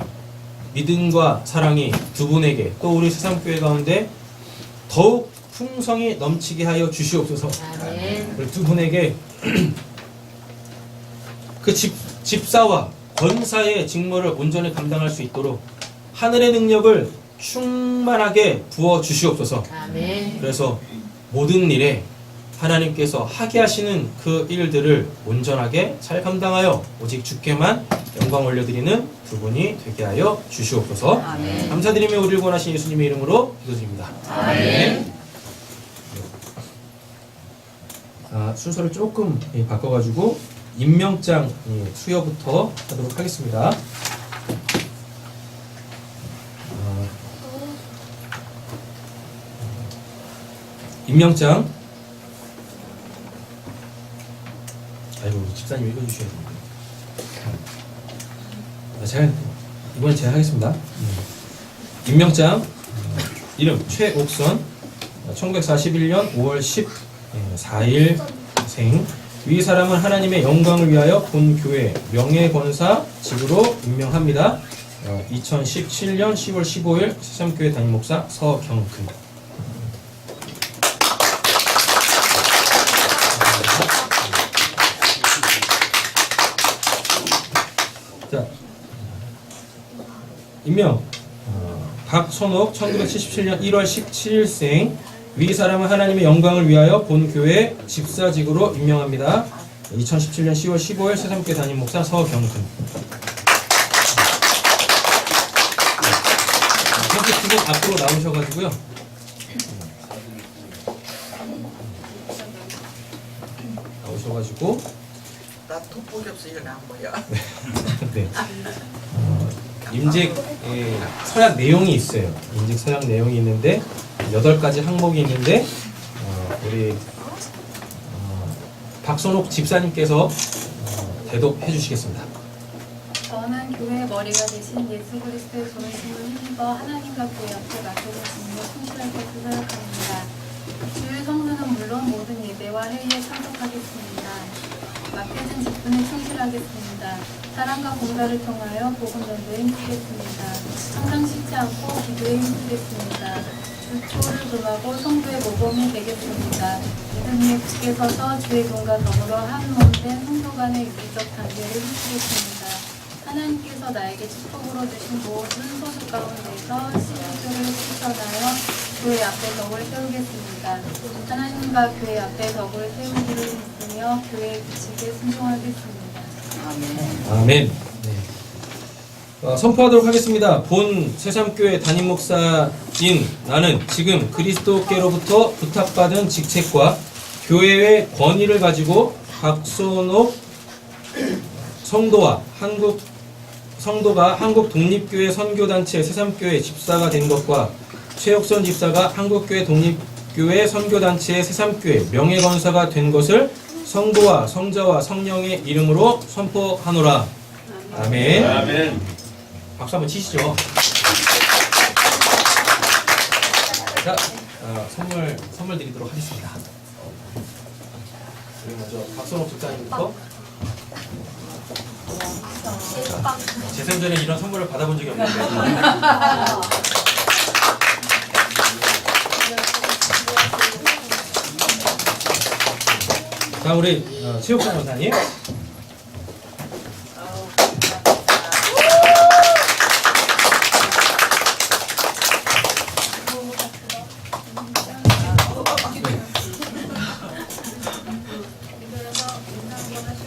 믿음과 사랑이 두 분에게 또 우리 새삼교회 가운데 더욱 풍성히 넘치게 하여 주시옵소서. 아멘. 우리 두 분에게 그 집사와 권사의 직무를 온전히 감당할 수 있도록 하늘의 능력을 충만하게 부어 주시옵소서. 아멘. 그래서 모든 일에 하나님께서 하게 하시는 그 일들을 온전하게 잘 감당하여 오직 주께만 영광 올려드리는 두 분이 되게 하여 주시옵소서. 아멘. 감사드리며 우리를 구원하신 예수님의 이름으로 기도드립니다. 아멘. 순서를 조금 바꿔가지고 임명장 수여부터 하도록 하겠습니다. 임명장. 아이고, 집사님 읽어주셔야 됩니다. 이번엔 제가 하겠습니다. 임명장. 이름 최옥선, 1941년 5월 14일 생. 위 사람은 하나님의 영광을 위하여 본 교회 명예권사 직으로 임명합니다. 2017년 10월 15일 새삼교회 담임목사 서경근. 자, 임명. 박선옥 1977년 1월 17일생. 위 사람은 하나님의 영광을 위하여 본 교회 집사직으로 임명합니다. 2017년 10월 15일 새삼교회 담임 목사 서경근. 현재 두 분 앞으로 나오셔가지고요. 나오셔가지고. 나 돋보기 없어 이거 안 보여. 네. 임직 서약 내용이 있어요. 임직 서약 내용이 있는데 8가지 항목이 있는데 우리 박선옥 집사님께서 대독해 주시겠습니다. 저는 교회의 머리가 되신 예수 그리스도의 부르심을 힘입어 하나님과 교회 앞에 맡겨진 직무에 충실할 것을 생각합니다. 주의 성도는 물론 모든 예배와 회의에 참석하겠습니다. 맡겨진 직분에 충실하겠습니다. 사랑과 공사를 통하여 복음 전도에 힘쓰겠습니다. 항상 쉬지 않고 기도에 힘쓰겠습니다. 주초를 금하고 성도의 모범이 되겠습니다. 믿음 위에 굳게 서서 주의 돈과 더불어 한 몸된 성도 간의 유기적 단계를 힘쓰겠습니다. 하나님께서 나에게 축복으로 주신 모든 소득 가운데서 신앙교를 실천하여 교회 앞에 덕을 세우겠습니다. 하나님과 교회 앞에 덕을 세우기를 믿으며 교회의 규칙에 순종하겠습니다. 아멘. 아멘. 네. 선포하도록 하겠습니다. 본 새삼교회 담임 목사인 나는 지금 그리스도께로부터 부탁받은 직책과 교회의 권위를 가지고 박선옥 성도가 한국 독립교회 선교단체 새삼교회 집사가 된 것과 최옥선 집사가 한국교회 독립교회 선교단체의 새삼교회 명예권사가 된 것을 성부와 성자와 성령의 이름으로 선포하노라. 아멘. 아멘. 박수 한번 치시죠. 자, 선물 드리도록 하겠습니다. 우리 먼저 박선옥 집사님부터. 제 생전에 이런 선물을 받아본 적이 없는데. 자, 우리 최옥선 원사님.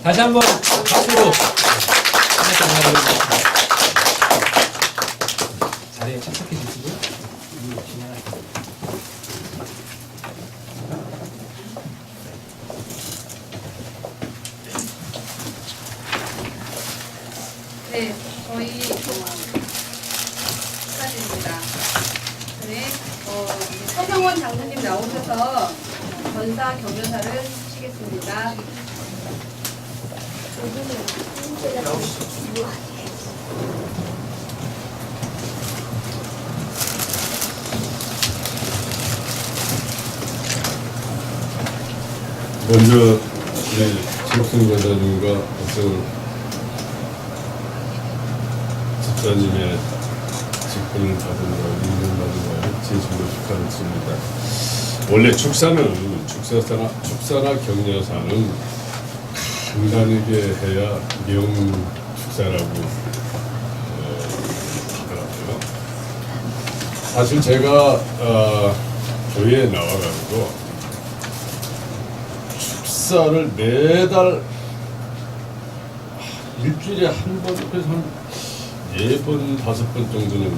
다시 한번 박수로 자리에 착석해 주시고요. 네, 저희 축하드립니다. 네, 서병원 장로님 나오셔서 권사 경조사를 하시겠습니다. 먼저 우리 최옥선 권사님과 박성훈 집사님의 직분을 받은 거, 인정받은 거를 진심으로 축하드립니다. 원래 축사나 격려사는 간단하게 해야 명축사라고 하더라고요. 사실 제가 교회에 나와가지고 축사를 매달 일주일에 한 번, 그래서 한 4번, 5번 정도는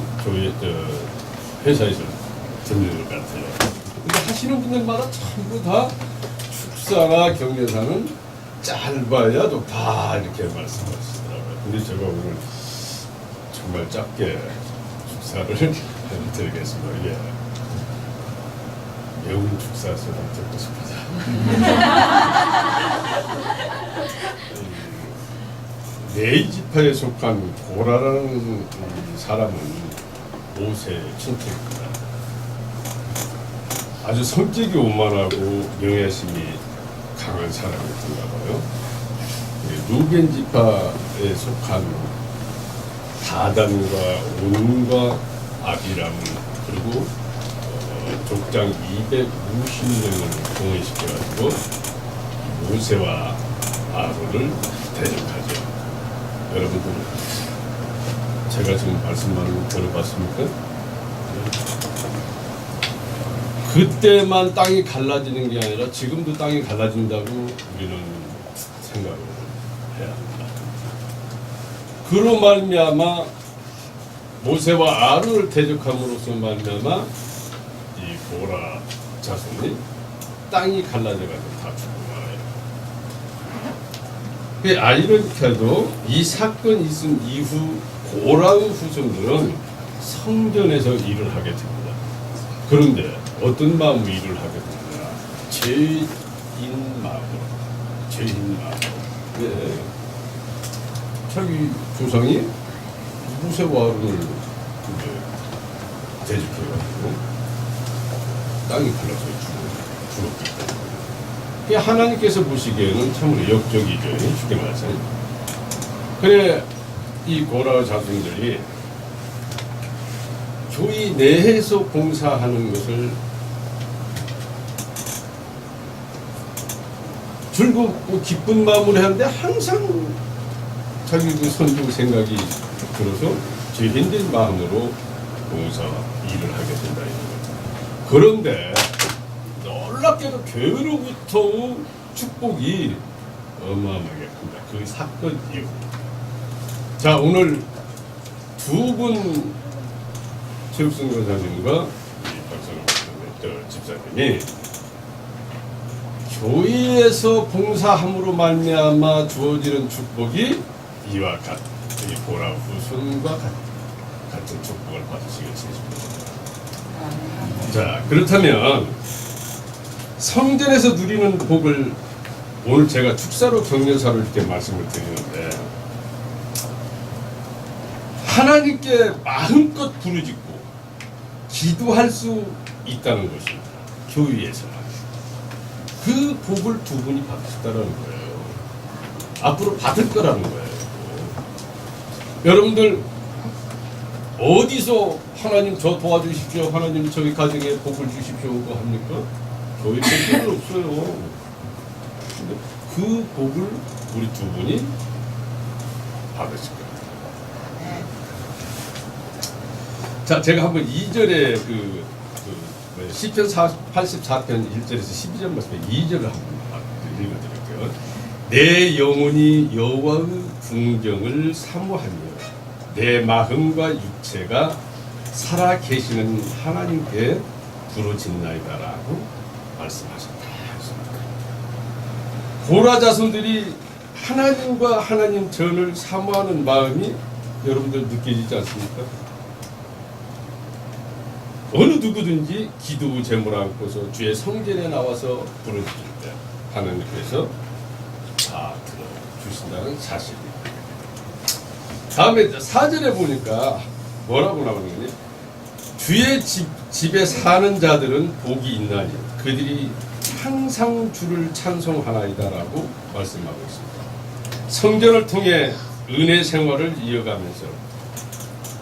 회사에서 듣는 것 같아요. 근데 하시는 분들마다 전부 다 축사나 격려사는 짧아야 다 이렇게 말씀하시더라고요. 근데 제가 오늘 정말 짧게 축사를 드리겠습니다. 이게 매운 축사 소리 듣고 싶어서. 네이지파에 속한 고라라는 사람은 모세의 친척입니다. 아주 성격이 오만하고 명예심이 강한 사람이었던가 봐요. 루벤 지파에 속한 다단과 온과 아비람 그리고 족장 250명을 동원시켜가지고 모세와 아론을 대적하죠. 여러분들 제가 지금 말씀하는 거 들어봤습니까? 그때만 땅이 갈라지는 게 아니라 지금도 땅이 갈라진다고 우리는 생각을 해야 합니다. 그로 말미암아 모세와 아론을 대적함으로써 말미암아 이 고라 자손이 땅이 갈라져가지고 다 죽고 말아요. 아이러니하게도 이 사건이 있은 이후 고라의 후손들은 성전에서 일을 하게 됩니다. 그런데 어떤 마음으로 일을 하게 됩니다. 죄인 마음으로. 네. 자기 조상이 모세와 아론을 대적해가지고 땅이 갈라져 죽었기 때문에. 하나님께서 보시기에는 참으로 역적이죠. 쉽게 말해서. 그래 이 고라 자손들이 교회 내에서 봉사하는 것을 즐겁고 기쁜 마음으로 하는데 항상 자기 그 선조 생각이 들어서 죄인된 마음으로 봉사 일을 하게 된다 이런 거죠. 그런데 놀랍게도 교회로부터 축복이 어마어마하게 큽니다. 그 사건 이후. 자, 오늘 두 분 최욱순 권사님과 박선호 집사님이 교회에서 봉사함으로 말미암아 주어지는 축복이 이와 같이 보라 후손과 같은 축복을 받으시길 바랍니다. 자, 그렇다면 성전에서 누리는 복을 오늘 제가 축사로 격려사로 이렇게 말씀을 드리는데, 하나님께 마음껏 부르짖고 기도할 수 있다는 것입니다. 교회에서 그 복을 두 분이 받으셨다는 거예요. 앞으로 받을 거라는 거예요. 여러분들 어디서 하나님 저 도와주십시오, 하나님 저희 가정에 복을 주십시오 그 합니까? 교회 복은 없어요. 근데 그 복을 우리 두 분이 받으실 겁니다. 자, 제가 한번 2절에 시편 84편 1절에서 12절 말씀에 2절을 한번 읽어드릴게요. 내 영혼이 여호와의 궁경을 사모하며 내 마음과 육체가 살아 계시는 하나님께 부르짖나이다라고 말씀하셨다. 고라 자손들이 하나님과 하나님 전을 사모하는 마음이 여러분들 느껴지지 않습니까? 어느 누구든지 기도 제물 안고서 주의 성전에 나와서 부르짖을 때 하나님께서 다 들어주신다는 사실입니다. 다음에 4절에 보니까 뭐라고 나오는 거니? 주의 집에 사는 자들은 복이 있나니 그들이 항상 주를 찬송하나이다라고 말씀하고 있습니다. 성전을 통해 은혜 생활을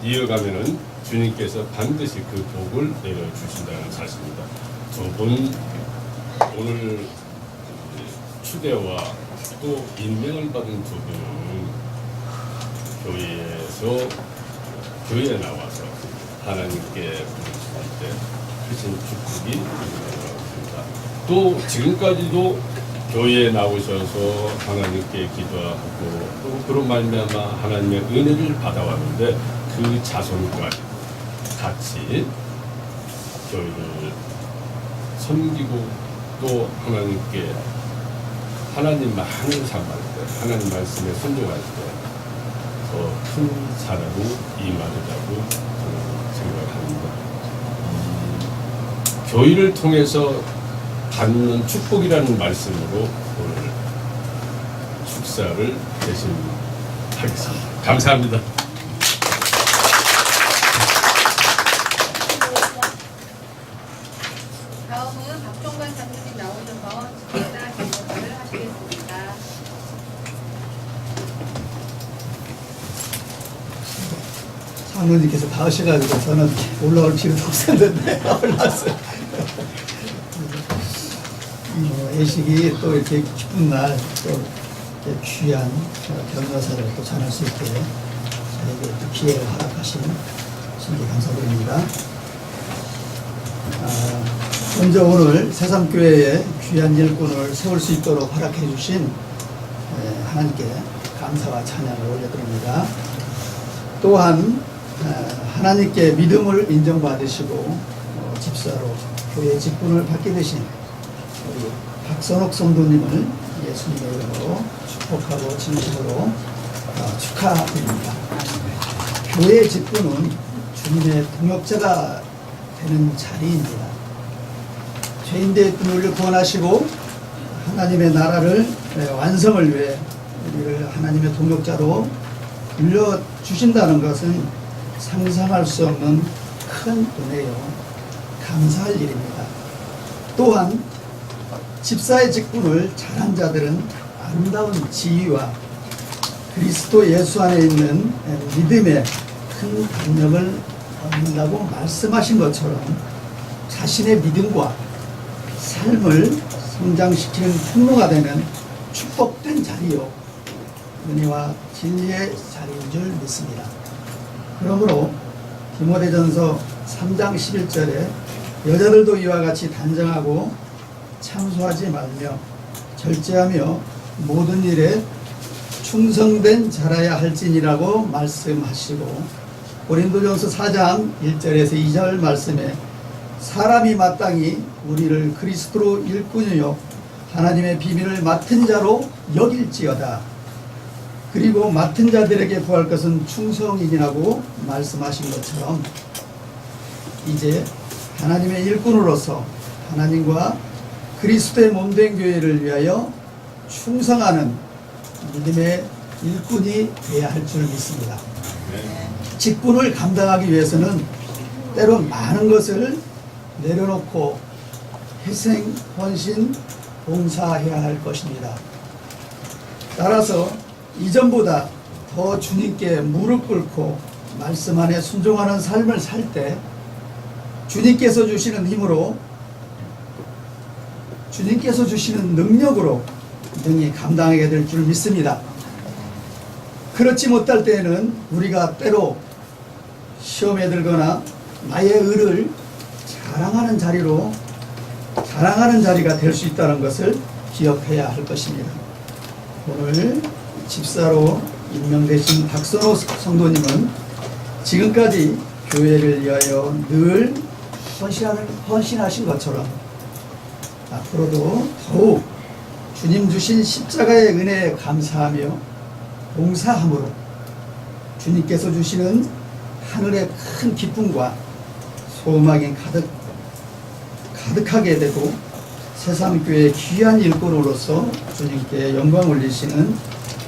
이어가면은 주님께서 반드시 그 복을 내려주신다는 사실입니다. 두 분 오늘 추대와 또 임명을 받은 두 분은 교회에 나와서 하나님께 부르실 때 크신 축복이 있습니다. 또 지금까지도 교회에 나오셔서 하나님께 기도하고 또 그런 말미암아 하나님의 은혜를 받아왔는데 그 자손까지 같이 교회를 섬기고 또 하나님께 하나님 많은 삶할 때 하나님 말씀에 순종할 때 더 큰 사랑이 임하리라고 저는 생각합니다. 교회를 통해서 받는 축복이라는 말씀으로 오늘 축사를 대신하겠습니다. 감사합니다. 다음은 박종관 장로님 나오셔서 축사 기도를 하시겠습니다. 장로님께서 다 하셔가지고 저는 올라올 필요도 없었는데 올라왔어요. 예식이 또 이렇게 기쁜 날 또 귀한 격려사를 또 전할 수 있게 저에게 또 기회를 허락하신 신께 감사드립니다. 먼저 오늘 새삼교회에 귀한 일꾼을 세울 수 있도록 허락해 주신 하나님께 감사와 찬양을 올려드립니다. 또한 하나님께 믿음을 인정받으시고 집사로 교회 직분을 받게 되신 우리 박선옥 성도님을 예수님의 이름으로 축복하고 진심으로 축하드립니다. 교회 직분은 주님의 동역자가 되는 자리입니다. 죄인된 우리를 구원하시고 하나님의 나라를 완성을 위해 우리를 하나님의 동역자로 불려주신다는 것은 상상할 수 없는 큰 은혜요, 감사할 일입니다. 또한 집사의 직분을 잘한 자들은 아름다운 지위와 그리스도 예수 안에 있는 믿음의 큰 능력을 얻는다고 말씀하신 것처럼 자신의 믿음과 삶을 성장시키는 통로가 되는 축복된 자리요, 은혜와 진리의 자리인 줄 믿습니다. 그러므로 디모데전서 3장 11절에 여자들도 이와 같이 단정하고 참소하지 말며 절제하며 모든 일에 충성된 자라야 할지니라고 말씀하시고 고린도전서 4장 1절에서 2절 말씀에 사람이 마땅히 우리를 그리스도로 일꾼이요 하나님의 비밀을 맡은 자로 여길지어다. 그리고 맡은 자들에게 구할 것은 충성이니라고 말씀하신 것처럼 이제 하나님의 일꾼으로서 하나님과 그리스도의 몸된 교회를 위하여 충성하는 믿음의 일꾼이 되어야 할 줄 믿습니다. 직분을 감당하기 위해서는 때론 많은 것을 내려놓고 희생, 헌신, 봉사해야 할 것입니다. 따라서 이전보다 더 주님께 무릎 꿇고 말씀 안에 순종하는 삶을 살 때 주님께서 주시는 힘으로, 주님께서 주시는 능력으로 능히 감당하게 될 줄 믿습니다. 그렇지 못할 때에는 우리가 때로 시험에 들거나 나의 의를 자랑하는 자리가 될 수 있다는 것을 기억해야 할 것입니다. 오늘 집사로 임명되신 박선호 성도님은 지금까지 교회를 위하여 늘 헌신하신 것처럼 앞으로도 더욱 주님 주신 십자가의 은혜에 감사하며 봉사함으로 주님께서 주시는 하늘의 큰 기쁨과 소망이 가득하게 되고 새삼교회의 귀한 일꾼으로서 주님께 영광 올리시는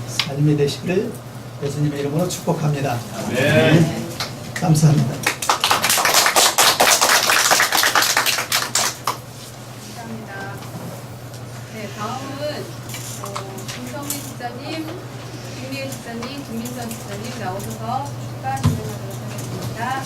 삶이 되시기를 예수님의 이름으로 축복합니다. 네. 감사합니다. 감사합니다. 네, 다음은 김성민 집사님, 김미애 집사님, 김민선 집사님 나오셔서 축가 진행하도록 하겠습니다.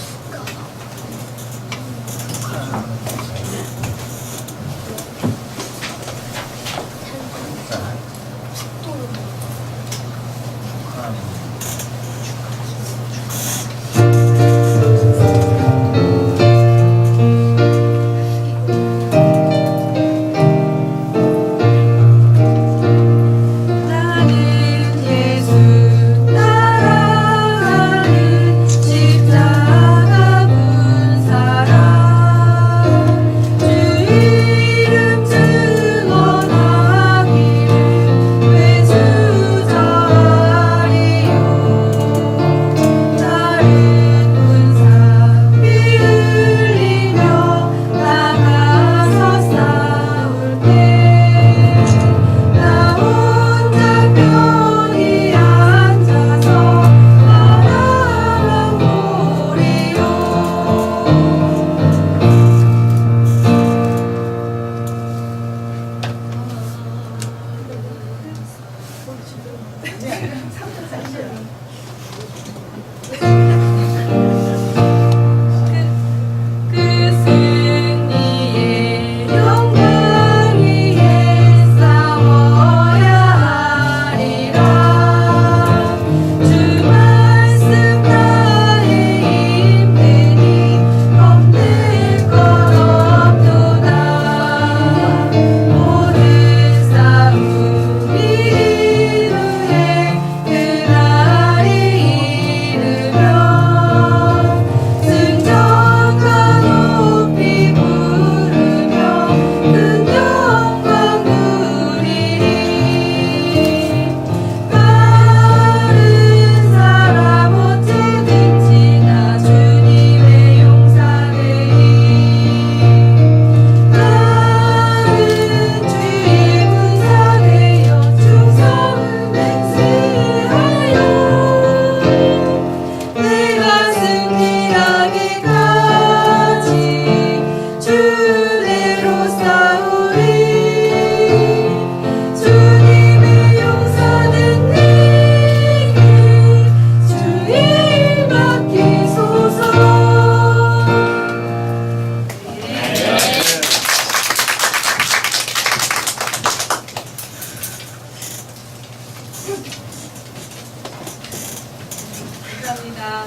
감사합니다.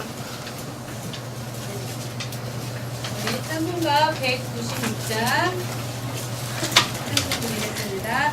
저희 짬뽕가 196장 준비했습니다.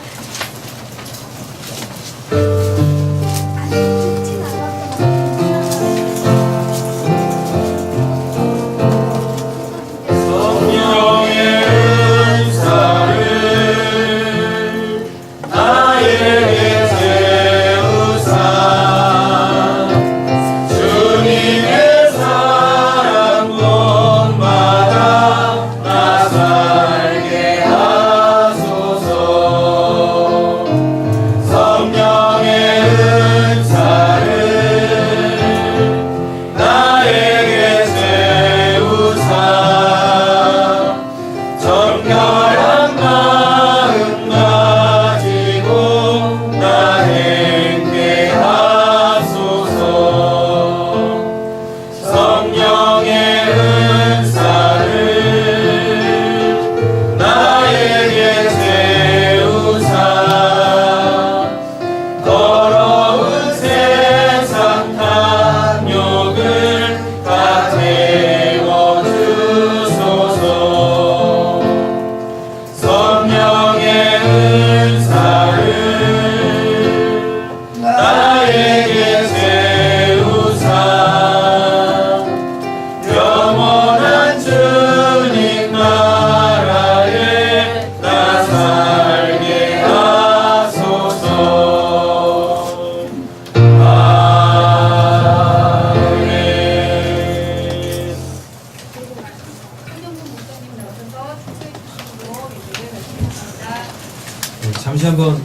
잠시 한번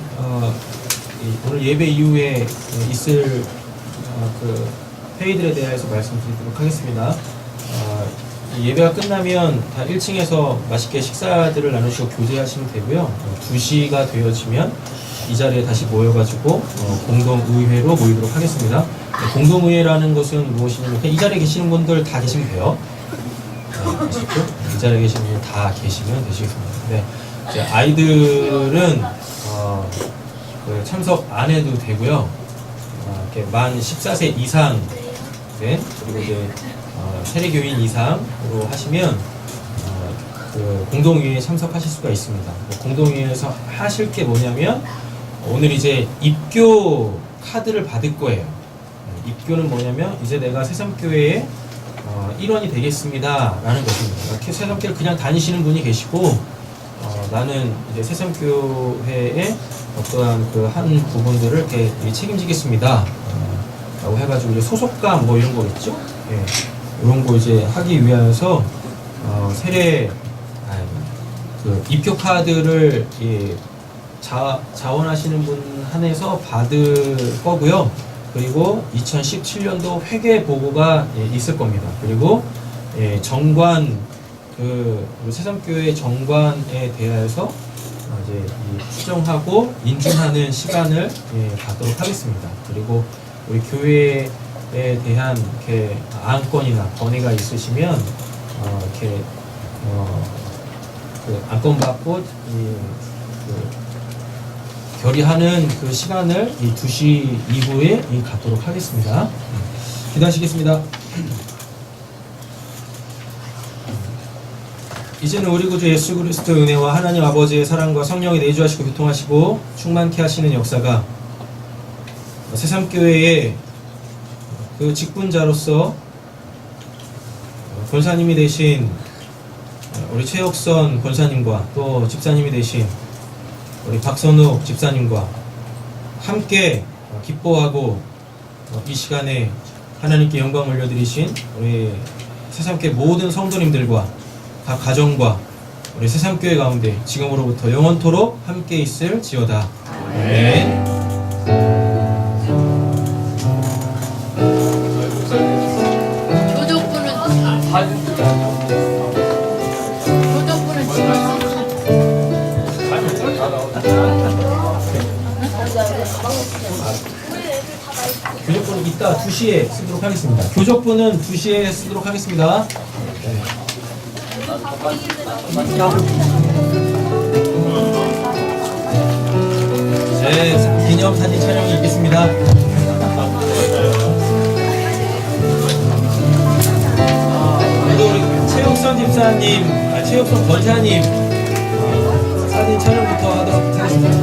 오늘 예배 이후에 있을 그 회의들에 대해서 말씀드리도록 하겠습니다. 이 예배가 끝나면 다 1층에서 맛있게 식사들을 나누시고 교제하시면 되고요. 2시가 되어지면 이 자리에 다시 모여가지고 공동의회로 모이도록 하겠습니다. 공동의회라는 것은 무엇이냐면 그냥 이 자리에 계시는 분들 다 계시면 돼요. 아시죠? 이 자리에 계시는 분들 다 계시면 되시겠습니다. 네. 이제 아이들은 그 참석 안 해도 되고요. 이렇게 만 14세 이상 된 그리고 이제 세례교인 이상으로 하시면 그 공동회의에 참석하실 수가 있습니다. 공동회의에서 하실 게 뭐냐면 오늘 이제 입교 카드를 받을 거예요. 입교는 뭐냐면 이제 내가 새삼교회의 일원이 되겠습니다 라는 것입니다. 새삼교회를 그냥 다니시는 분이 계시고 나는 이제 새삼교회의 어떠한 그 한 부분들을 이렇게 책임지겠습니다 라고 해가지고 이제 소속감 뭐 이런 거겠죠? 예. 이런 거 이제 하기 위해서 세례 그 입교 카드를 자원하시는 분 한해서 받을 거고요. 그리고 2017년도 회계 보고가 있을 겁니다. 그리고 정관 그 새삼교회 정관에 대해서 이제 추정하고 인준하는 시간을 갖도록 하겠습니다. 그리고 우리 교회에 대한 이렇게 안건이나 건의가 있으시면 이렇게 그 안건 받고 결의하는 그 시간을 이 2시 이후에 갖도록 하겠습니다. 기도하시겠습니다. 이제는 우리 구주 예수 그리스도의 은혜와 하나님 아버지의 사랑과 성령이 내주하시고 교통하시고 충만케 하시는 역사가 새삼교회의 그 직분자로서 권사님이 되신 우리 최혁선 권사님과 또 집사님이 되신 우리 박선욱 집사님과 함께 기뻐하고 이 시간에 하나님께 영광 올려드리신 우리 새삼교회 모든 성도님들과 각 가정과 우리 새삼교회 가운데 지금으로부터 영원토록 함께 있을 지어다. 아멘. 교족부는 교적부는 이따 2시에 쓰도록 하겠습니다. 교적부는 2시에 쓰도록 하겠습니다. 네. 네, 기념사진 촬영이 있겠습니다. 그리고 우리 최혁선 집사님, 최혁선 권사님 사진 촬영부터 하도록 하겠습니다.